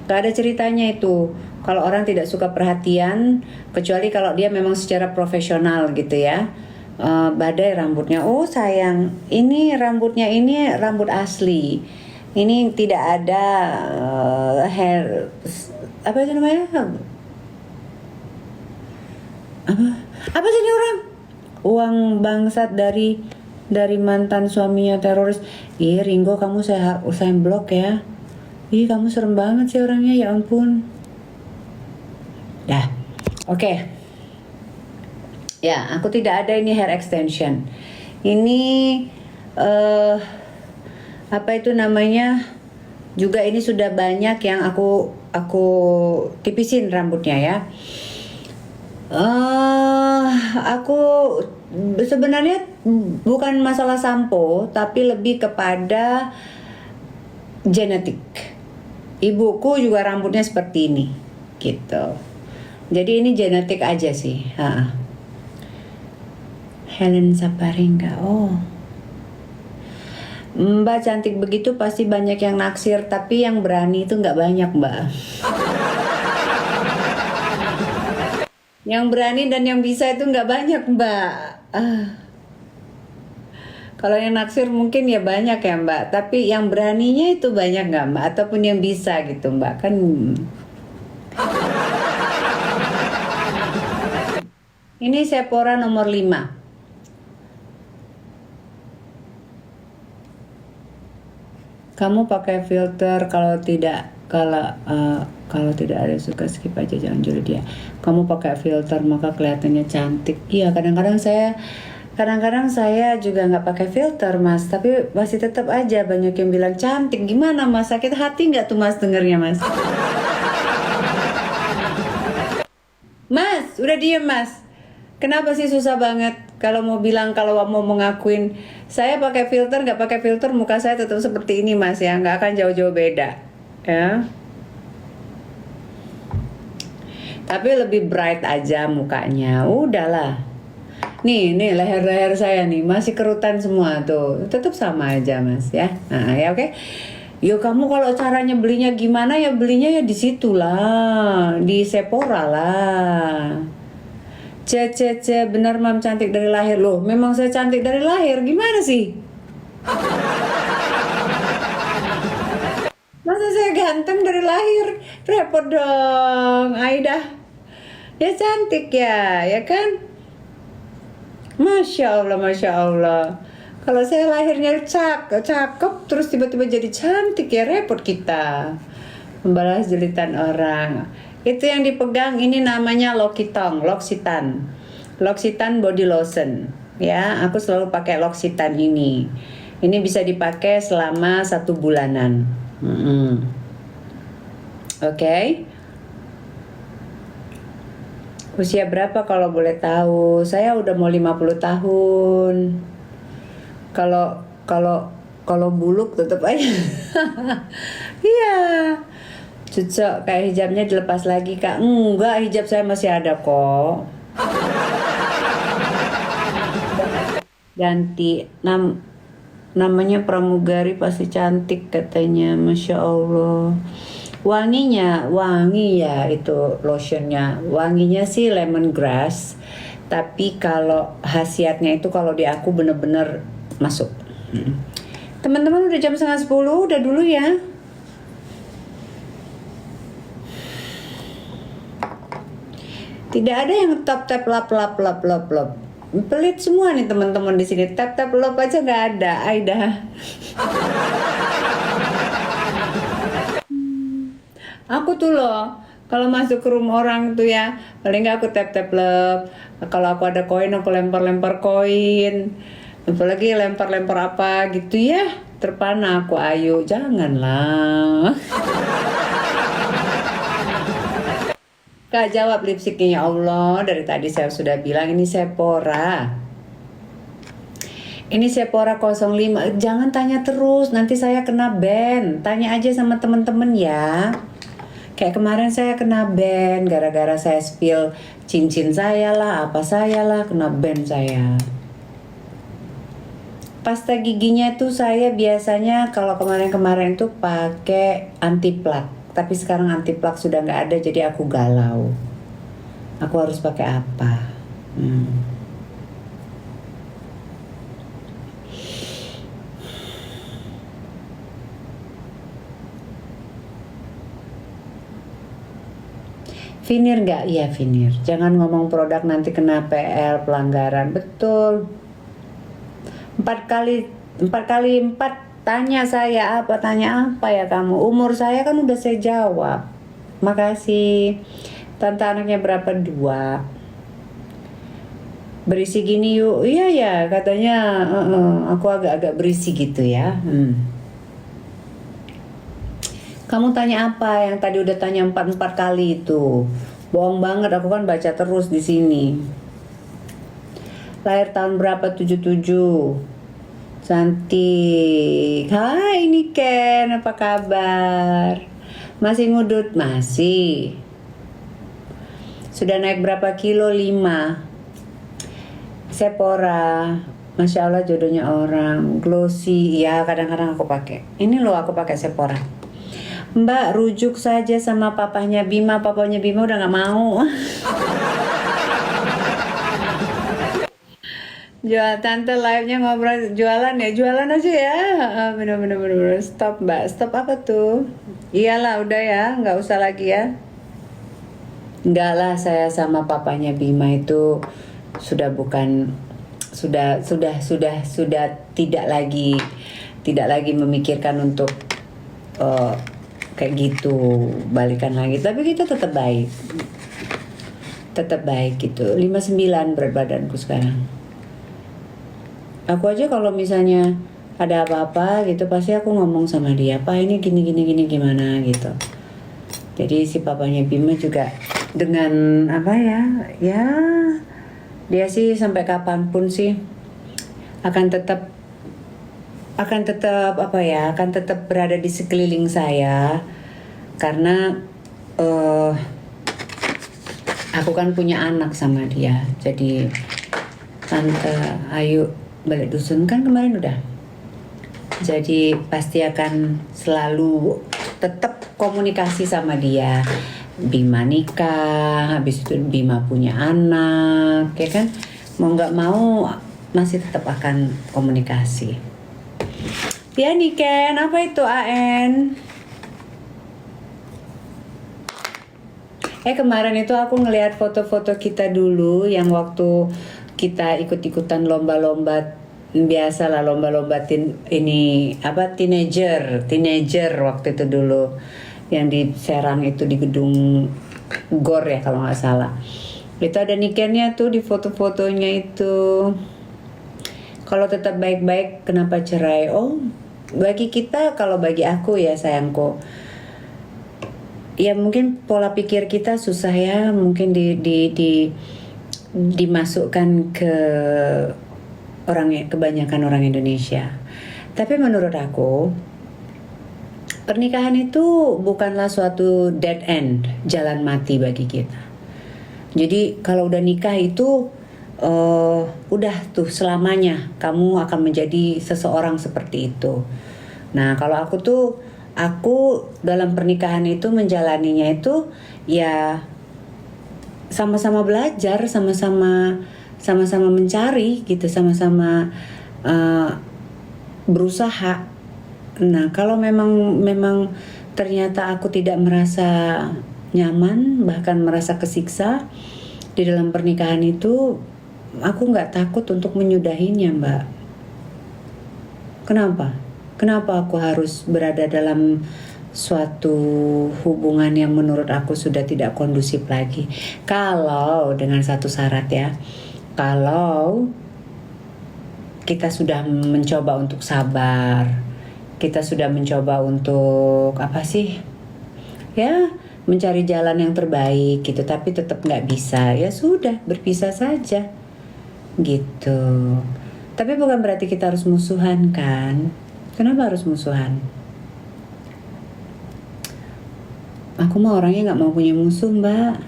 Gak ada ceritanya itu kalau orang tidak suka perhatian, kecuali kalau dia memang secara profesional gitu ya. Badai rambutnya, oh sayang, ini rambutnya ini rambut asli, ini tidak ada hair, apa itu namanya, apa sih ini orang, uang bangsat dari mantan suaminya teroris. Ih Ringo, kamu saya blok ya. Ih kamu serem banget sih orangnya, ya ampun. Dah, oke. Ya, aku tidak ada ini hair extension. Ini apa itu namanya, juga ini sudah banyak yang aku tipisin rambutnya ya. Aku sebenarnya bukan masalah sampo, tapi lebih kepada genetik. Ibuku juga rambutnya seperti ini, gitu. Jadi ini genetik aja sih. Helen Saparingga, oh. Mbak cantik begitu pasti banyak yang naksir, tapi yang berani itu nggak banyak, Mbak. Yang berani dan yang bisa itu nggak banyak, Mbak. Kalau yang naksir mungkin ya banyak ya, Mbak. Tapi yang beraninya itu banyak nggak, Mbak? Ataupun yang bisa gitu, Mbak. Kan ini Sephora nomor 5. Kamu pakai filter, kalau tidak ada suka skip aja, jangan juli dia. Kamu pakai filter maka kelihatannya cantik. Iya, kadang-kadang saya juga nggak pakai filter, Mas, tapi masih tetap aja banyak yang bilang cantik. Gimana, Mas? Sakit hati nggak tuh, Mas, dengernya, Mas? Mas, udah diem, Mas. Kenapa sih susah banget kalau mau bilang, kalau mau mengakuin saya pakai filter, nggak pakai filter, muka saya tetap seperti ini, Mas, ya, nggak akan jauh-jauh beda, ya. Tapi lebih bright aja mukanya, udahlah. Nih leher saya nih masih kerutan semua tuh, tetap sama aja, Mas, ya. Nah, ya oke. Yo, kamu kalau caranya belinya gimana ya, belinya ya di situ lah, di Sephora lah. Benar, Mam, cantik dari lahir. Loh, memang saya cantik dari lahir, gimana sih? Masa saya ganteng dari lahir? Repot dong, Aida. Ya cantik ya kan? Masya Allah. Kalau saya lahirnya cakep, terus tiba-tiba jadi cantik, ya repot kita. Membalas julitan orang. Itu yang dipegang ini namanya L'Occitane body lotion, ya. Aku selalu pakai L'Occitane ini. Ini bisa dipakai selama 1 bulanan. Oke. Usia berapa kalau boleh tahu? Saya udah mau 50 tahun. Kalau buluk tetap aja. Iya. Cocok, kayak hijabnya dilepas lagi, Kak. Enggak, hijab saya masih ada kok. Ganti namanya pramugari, pasti cantik katanya. Masya Allah. Wangi ya itu lotionnya. Wanginya sih lemongrass, tapi kalau khasiatnya itu kalau di aku bener-bener masuk. Teman-teman udah jam 9:30, udah dulu ya. Tidak ada yang tap lap. Pelit semua nih teman-teman di sini. Tap lap aja nggak ada, Aida. Aku tuh loh, kalau masuk ke rumah orang tuh ya, paling nggak aku tap lap. Kalau aku ada koin, aku lempar koin. Apalagi lempar apa gitu ya. Terpana aku, ayo janganlah. Kak, jawab lipstiknya, ya Allah. Dari tadi saya sudah bilang ini Sephora. Ini Sephora 05. Jangan tanya terus, nanti saya kena ban. Tanya aja sama temen-temen ya. Kayak kemarin saya kena ban gara-gara saya spill cincin saya lah, apa saya lah, kena ban saya. Pasta giginya tuh saya biasanya kalau kemarin tuh pakai anti plak. Tapi sekarang anti plak sudah nggak ada, jadi aku galau. Aku harus pakai apa? Vinir nggak? Iya, Vinir. Jangan ngomong produk nanti kena PL, pelanggaran. Betul. 4 kali 4 tanya saya tanya apa ya kamu? Umur saya kan udah saya jawab. Makasih. Tante anaknya berapa? 2. Berisi gini yuk. Iya ya, katanya aku agak-agak berisi gitu ya. Kamu tanya apa yang tadi udah tanya 4 kali itu? Bohong banget, aku kan baca terus di sini. Lahir tahun berapa? 77. Cantik. Hai Niken, apa kabar? Masih ngudut? Masih. Sudah naik berapa kilo? 5. Sephora. Masya Allah jodohnya orang. Glossy, ya kadang-kadang aku pakai. Ini loh aku pakai Sephora. Mbak, rujuk saja sama papanya Bima udah gak mau. Jual tante live-nya ngobrol jualan aja ya. Bener. Stop mbak, stop apa tuh? Iyalah udah ya, nggak usah lagi ya. Enggak lah, saya sama papanya Bima itu sudah bukan sudah tidak lagi memikirkan untuk kayak gitu balikan lagi, tapi kita tetap baik gitu. 59 berat badanku sekarang. Aku aja kalau misalnya ada apa-apa gitu pasti aku ngomong sama dia, Pak ini gini gimana gitu. Jadi si papanya Bima juga dengan apa ya dia sih sampai kapanpun sih akan tetap berada di sekeliling saya karena aku kan punya anak sama dia. Jadi tante ayo balik dusun kan kemarin udah, jadi pasti akan selalu tetap komunikasi sama dia. Bima nikah, habis itu Bima punya anak, ya kan, mau nggak mau masih tetap akan komunikasi. Ya Niken, apa itu AN? Kemarin itu aku ngelihat foto-foto kita dulu yang waktu kita ikut-ikutan lomba-lomba biasa lah, lomba-lomba teenager waktu itu dulu yang di Serang itu di gedung GOR ya kalau nggak salah. Itu ada Nikennya tuh di foto-fotonya itu. Kalau tetap baik-baik kenapa cerai? Oh, bagi kita, kalau bagi aku ya sayangku, ya mungkin pola pikir kita susah ya, mungkin dimasukkan ke kebanyakan orang Indonesia. Tapi menurut aku pernikahan itu bukanlah suatu dead end, jalan mati bagi kita. Jadi kalau udah nikah itu udah tuh selamanya kamu akan menjadi seseorang seperti itu. Nah kalau aku dalam pernikahan itu menjalaninya itu ya sama-sama belajar, sama-sama mencari gitu, sama-sama berusaha. Nah kalau memang ternyata aku tidak merasa nyaman, bahkan merasa kesiksa di dalam pernikahan itu, aku nggak takut untuk menyudahinya, Mbak. Kenapa aku harus berada dalam suatu hubungan yang menurut aku sudah tidak kondusif lagi? Kalau dengan satu syarat ya, kalau kita sudah mencoba untuk sabar, kita sudah mencoba untuk mencari jalan yang terbaik gitu, tapi tetap nggak bisa, ya sudah berpisah saja gitu. Tapi bukan berarti kita harus musuhan kan? Kenapa harus musuhan? Aku mah orangnya nggak mau punya musuh, Mbak.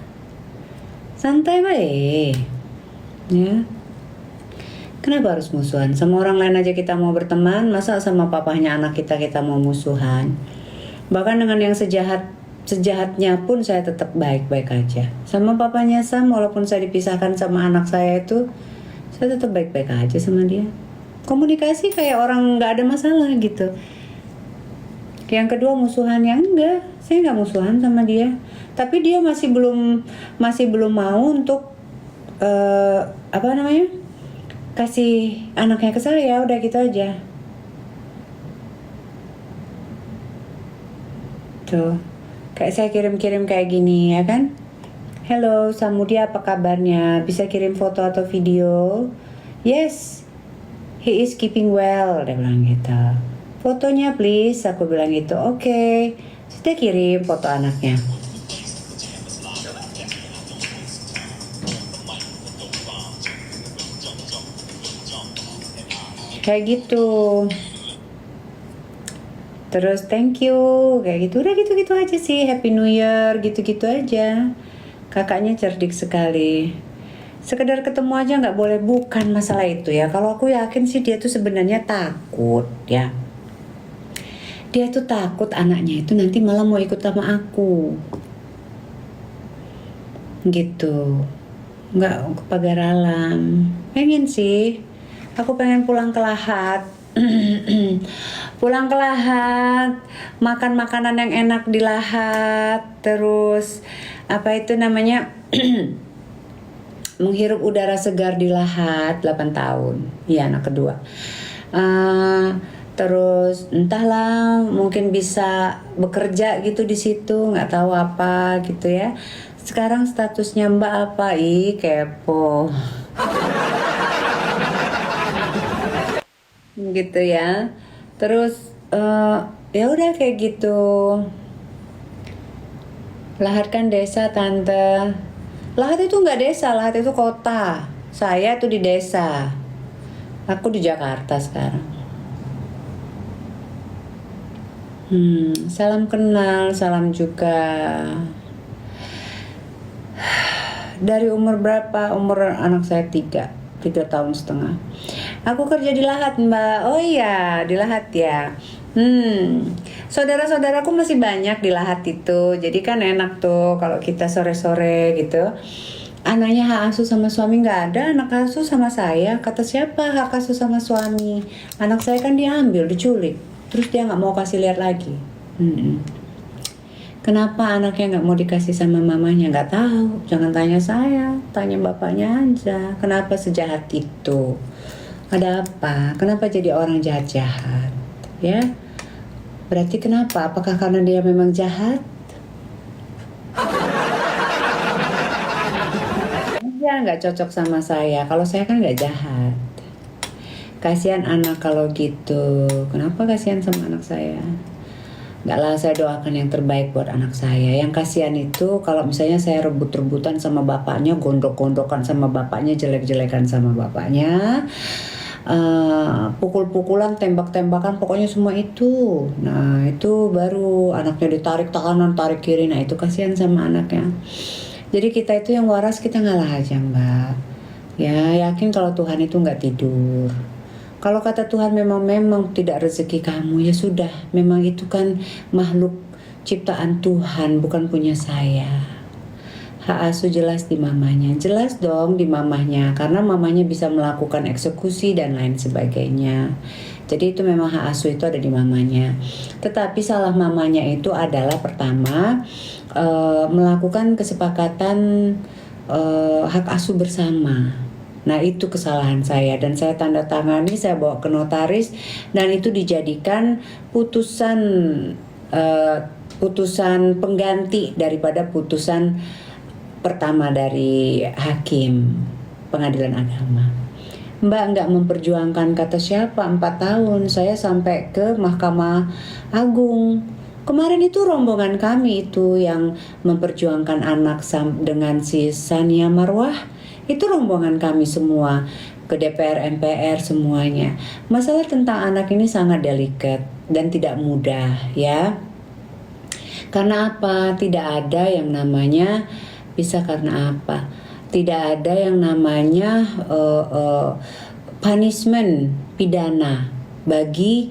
Santai baik, ya. Kenapa harus musuhan? Sama orang lain aja kita mau berteman, masa sama papahnya anak kita mau musuhan? Bahkan dengan yang sejahatnya pun saya tetap baik-baik aja. Sama papanya Sam, walaupun saya dipisahkan sama anak saya itu, saya tetap baik-baik aja sama dia. Komunikasi kayak orang nggak ada masalah gitu. Yang kedua musuhan, yang enggak, saya nggak musuhan sama dia. Tapi dia masih belum mau untuk kasih anaknya ke saya, udah gitu aja. Tuh, kayak saya kirim-kirim kayak gini ya kan. Hello Samudia, apa kabarnya? Bisa kirim foto atau video? Yes, he is keeping well, dia bilang gitu. Fotonya please, aku bilang gitu. Oke. Dia kirim foto anaknya. Kayak gitu. Terus thank you, kayak gitu. Udah gitu-gitu aja sih, Happy New Year, gitu-gitu aja. Kakaknya cerdik sekali. Sekedar ketemu aja nggak boleh, bukan masalah itu ya. Kalau aku yakin sih dia tuh sebenarnya takut ya. Dia tuh takut anaknya itu nanti malah mau ikut sama aku. Gitu. Nggak ke pagar alam. Pengen sih. Aku pengen pulang ke Lahat. Pulang ke Lahat, makan makanan yang enak di Lahat, terus apa itu namanya menghirup udara segar di Lahat 8 tahun, ya anak kedua. Terus entahlah mungkin bisa bekerja gitu di situ, nggak tahu apa gitu ya. Sekarang statusnya Mbak apa? Ih kepo. Gitu ya. Terus ya udah kayak gitu. Lahat kan desa tante. Lahat itu nggak desa, Lahat itu kota. Saya tuh di desa. Aku di Jakarta sekarang. Salam kenal, salam juga. Dari umur berapa? Umur anak saya 3 tahun setengah. Aku kerja di Lahat, Mbak. Oh iya, di Lahat ya. Saudara-saudaraku masih banyak di Lahat itu. Jadi kan enak tuh kalau kita sore-sore gitu. Anaknya hak asuh sama suami nggak ada, anak asuh sama saya. Kata siapa hak asuh sama suami? Anak saya kan diambil, diculik. Terus dia nggak mau kasih lihat lagi. Kenapa anaknya nggak mau dikasih sama mamanya? Nggak tahu. Jangan tanya saya, tanya bapaknya aja. Kenapa sejahat itu? Ada apa? Kenapa jadi orang jahat-jahat? Ya, berarti kenapa? Apakah karena dia memang jahat? Dia nggak cocok sama saya. Kalau saya kan nggak jahat. Kasihan anak kalau gitu. Kenapa kasihan sama anak saya? Nggak lah, saya doakan yang terbaik buat anak saya. Yang kasihan itu kalau misalnya saya rebut-rebutan sama bapaknya, gondok-gondokan sama bapaknya, jelek-jelekan sama bapaknya, pukul-pukulan, tembak-tembakan, pokoknya semua itu. Nah itu baru anaknya ditarik kanan, tarik kiri. Nah itu kasihan sama anaknya. Jadi kita itu yang waras, kita ngalah aja Mbak. Ya yakin kalau Tuhan itu nggak tidur. Kalau kata Tuhan memang tidak rezeki kamu, ya sudah, memang itu kan makhluk ciptaan Tuhan, bukan punya saya. Hak asuh jelas di mamanya, jelas dong di mamanya, karena mamanya bisa melakukan eksekusi dan lain sebagainya. Jadi itu memang hak asuh itu ada di mamanya. Tetapi salah mamanya itu adalah pertama melakukan kesepakatan hak asuh bersama. Nah itu kesalahan saya dan saya tanda tangani, saya bawa ke notaris dan itu dijadikan putusan pengganti daripada putusan pertama dari hakim pengadilan agama. Mbak nggak memperjuangkan kata siapa 4 tahun, saya sampai ke Mahkamah Agung. Kemarin itu rombongan kami itu yang memperjuangkan anak dengan si Sania Marwah. Itu rombongan kami semua ke DPR, MPR semuanya. Masalah tentang anak ini sangat delicate dan tidak mudah ya. Karena apa? Tidak ada yang namanya bisa karena apa? Tidak ada yang namanya punishment, pidana bagi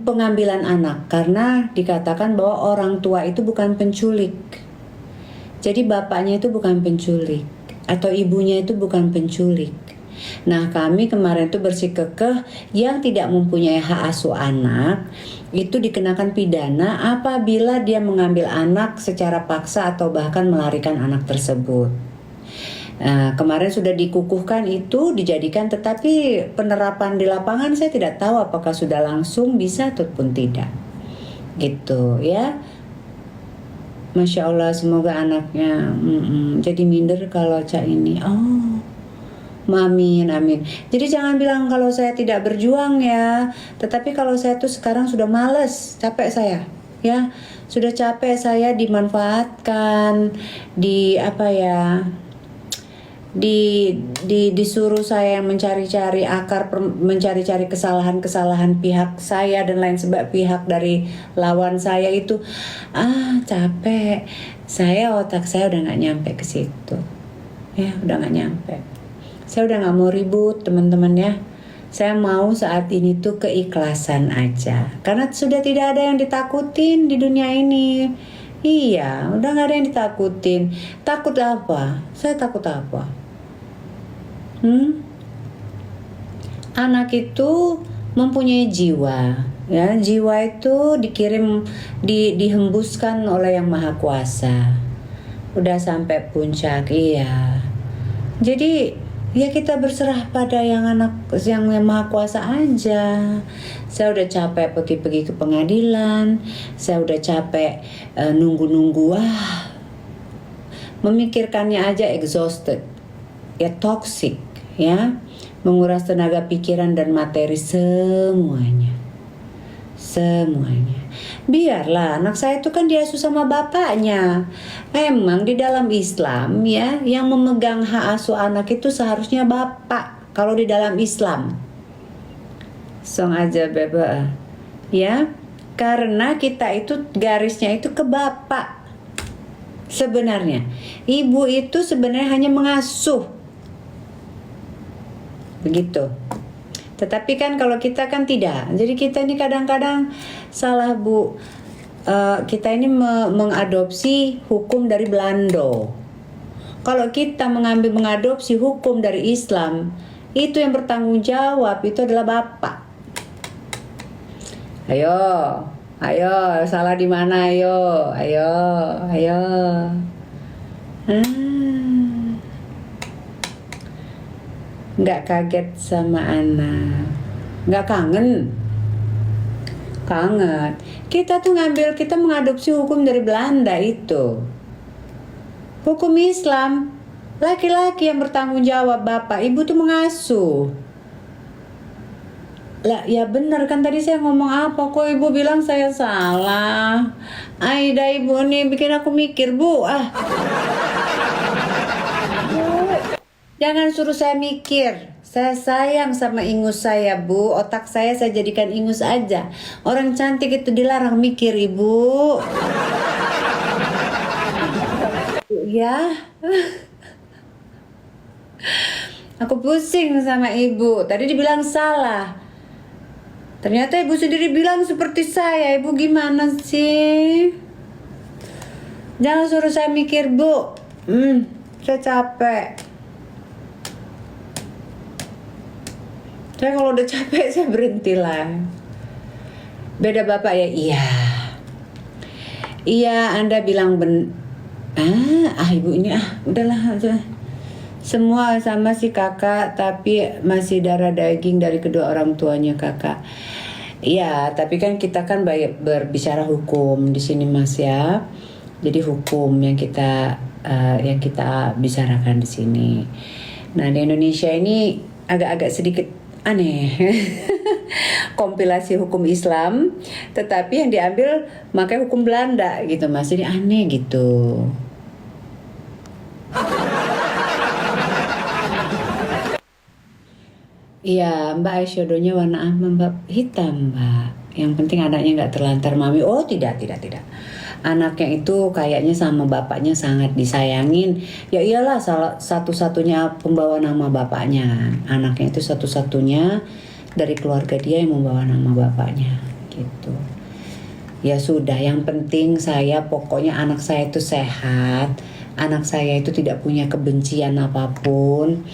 pengambilan anak karena dikatakan bahwa orang tua itu bukan penculik. Jadi bapaknya itu bukan penculik atau ibunya itu bukan penculik. Nah kami kemarin itu bersikukuh yang tidak mempunyai hak asuh anak itu dikenakan pidana apabila dia mengambil anak secara paksa atau bahkan melarikan anak tersebut. Nah, kemarin sudah dikukuhkan itu dijadikan, tetapi penerapan di lapangan saya tidak tahu apakah sudah langsung bisa ataupun tidak. Gitu ya. Masya Allah, semoga anaknya jadi minder kalau Cak ini. Oh Amin, amin. Jadi jangan bilang kalau saya tidak berjuang ya. Tetapi kalau saya tuh sekarang sudah males, capek saya. Ya, sudah capek saya dimanfaatkan, di apa ya? Disuruh saya yang mencari-cari mencari-cari kesalahan-kesalahan pihak saya dan lain sebab pihak dari lawan saya itu capek. Otak saya udah nggak nyampe ke situ. Ya, udah nggak nyampe. Saya udah nggak mau ribut teman-teman ya. Saya mau saat ini tuh keikhlasan aja. Karena sudah tidak ada yang ditakutin di dunia ini. Iya, udah nggak ada yang ditakutin. Takut apa? Saya takut apa? Anak itu mempunyai jiwa. Ya, jiwa itu dikirim, dihembuskan oleh Yang Maha Kuasa. Udah sampai puncak, iya. Jadi ya kita berserah pada yang Maha Kuasa aja. Saya udah capek pergi ke pengadilan. Saya udah capek nunggu-nunggu. Memikirkannya aja exhausted. Ya toxic, ya. Menguras tenaga pikiran dan materi semuanya. Biarlah anak saya itu kan diasuh sama bapaknya. Emang di dalam Islam ya, yang memegang hak asuh anak itu seharusnya bapak. Kalau di dalam Islam, song aja bebe, ya, karena kita itu garisnya itu ke bapak. Sebenarnya ibu itu sebenarnya hanya mengasuh, begitu. Tetapi kan kalau kita kan tidak. Jadi kita ini kadang-kadang salah Bu. Kita ini mengadopsi hukum dari Belanda. Kalau kita mengadopsi hukum dari Islam, itu yang bertanggung jawab itu adalah bapak. Ayo, salah di mana? Ayo. Nggak kaget sama anak, nggak kangen. Kita tuh kita mengadopsi hukum dari Belanda itu. Hukum Islam, laki-laki yang bertanggung jawab, bapak, ibu tuh mengasuh. Lah, ya benar kan tadi saya ngomong apa? Kok ibu bilang saya salah? Aida, ibu nih bikin aku mikir, Bu. Jangan suruh saya mikir. Saya sayang sama ingus saya, Bu. Otak saya jadikan ingus aja. Orang cantik itu dilarang mikir, Ibu. Ya. Aku pusing sama ibu. Tadi dibilang salah. Ternyata ibu sendiri bilang seperti saya. Ibu gimana sih? Jangan suruh saya mikir, Bu. Saya capek. Saya kalau udah capek saya berhentilah. Beda bapak ya? Iya, Anda bilang ibu ini udahlah aja. Semua sama si kakak, tapi masih darah daging dari kedua orang tuanya kakak. Iya, tapi kan kita kan berbicara hukum di sini Mas ya. Jadi hukum yang kita bicarakan di sini. Nah, di Indonesia ini agak-agak sedikit aneh. Kompilasi hukum Islam, tetapi yang diambil makanya hukum Belanda gitu Mas. Jadi aneh gitu. Iya, Mbak eyeshadownya warna apa Mbak? Hitam Mbak. Yang penting anaknya nggak terlantar mami. Oh tidak. Anaknya itu kayaknya sama bapaknya sangat disayangin. Ya iyalah, satu-satunya pembawa nama bapaknya. Anaknya itu satu-satunya dari keluarga dia yang membawa nama bapaknya gitu. Ya sudah, yang penting pokoknya anak saya itu sehat. Anak saya itu tidak punya kebencian apapun.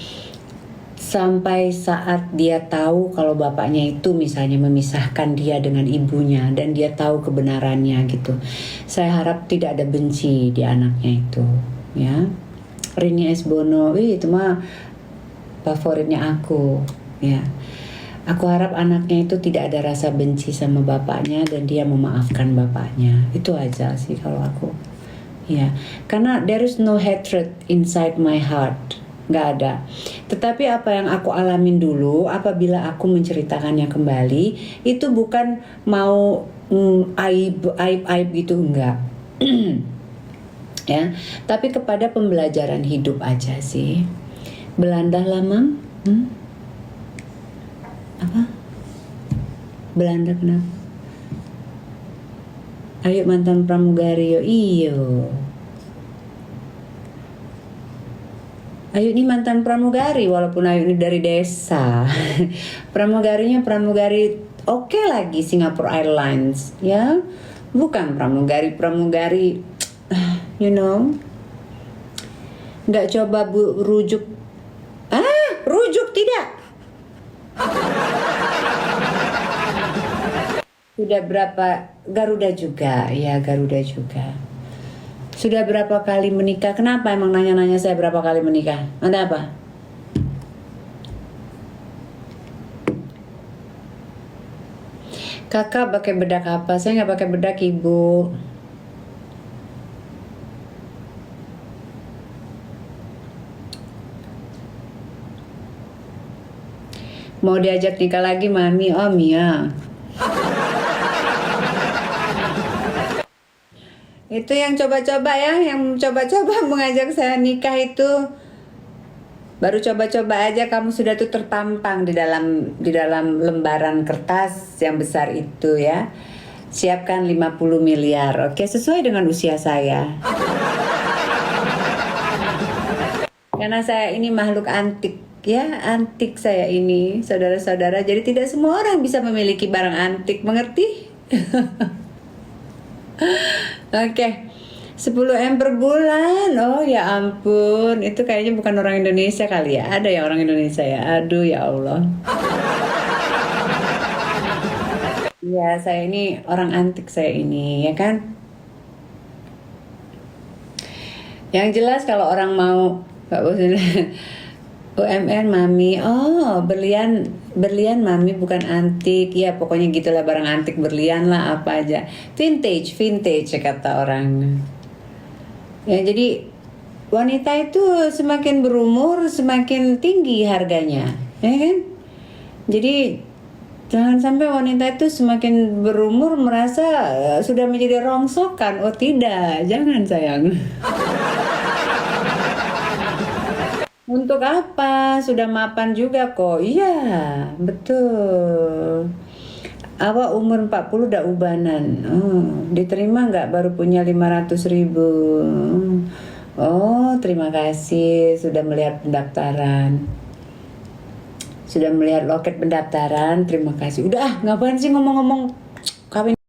Sampai saat dia tahu kalau bapaknya itu misalnya memisahkan dia dengan ibunya dan dia tahu kebenarannya gitu. Saya harap tidak ada benci di anaknya itu, ya. Rini S. Bono, itu mah favoritnya aku, ya. Aku harap anaknya itu tidak ada rasa benci sama bapaknya dan dia memaafkan bapaknya. Itu aja sih kalau aku. Ya, karena there is no hatred inside my heart. nggak ada. Tetapi apa yang aku alamin dulu, apabila aku menceritakannya kembali, itu bukan mau aib gitu, enggak. Ya, tapi kepada pembelajaran hidup aja sih. Belanda lah, Mam? Apa? Belanda kenapa? Ayo mantan pramugari yo, iyo. Ayu ini mantan pramugari, walaupun Ayu ini dari desa. Pramugarinya pramugari oke lagi, Singapore Airlines, ya. Bukan pramugari, you know. Nggak coba rujuk. Rujuk tidak. Sudah berapa, Garuda juga, ya Garuda juga. Sudah berapa kali menikah? Kenapa emang nanya-nanya saya berapa kali menikah? Ada apa? Kakak pakai bedak apa? Saya nggak pakai bedak, Ibu. Mau diajak nikah lagi, Mami? Oh, Mia. Itu yang coba-coba ya, yang coba-coba mengajak saya nikah itu baru coba-coba aja kamu sudah tuh tertampang di dalam lembaran kertas yang besar itu ya. Siapkan 50 miliar. Oke, sesuai dengan usia saya. Karena saya ini makhluk antik ya, antik saya ini, saudara-saudara. Jadi tidak semua orang bisa memiliki barang antik, mengerti? Oke, 10 M per bulan. Oh ya ampun, itu kayaknya bukan orang Indonesia kali ya. Ada ya orang Indonesia ya. Aduh ya Allah. Ya, saya ini orang antik saya ini, ya kan? Yang jelas kalau orang mau Pak Bos UMR Mami, oh berlian Mami bukan antik, ya pokoknya gitulah, barang antik, berlian lah, apa aja, vintage kata orang. Ya jadi wanita itu semakin berumur semakin tinggi harganya, ya kan? Jadi jangan sampai wanita itu semakin berumur merasa sudah menjadi rongsokan. Oh tidak, jangan sayang. Untuk apa? Sudah mapan juga kok. Iya, betul. Awak umur 40 udah ubanan. Diterima nggak baru punya 500.000? Oh, terima kasih sudah melihat pendaftaran. Sudah melihat loket pendaftaran. Terima kasih. Udah, ngapain sih ngomong-ngomong kawin?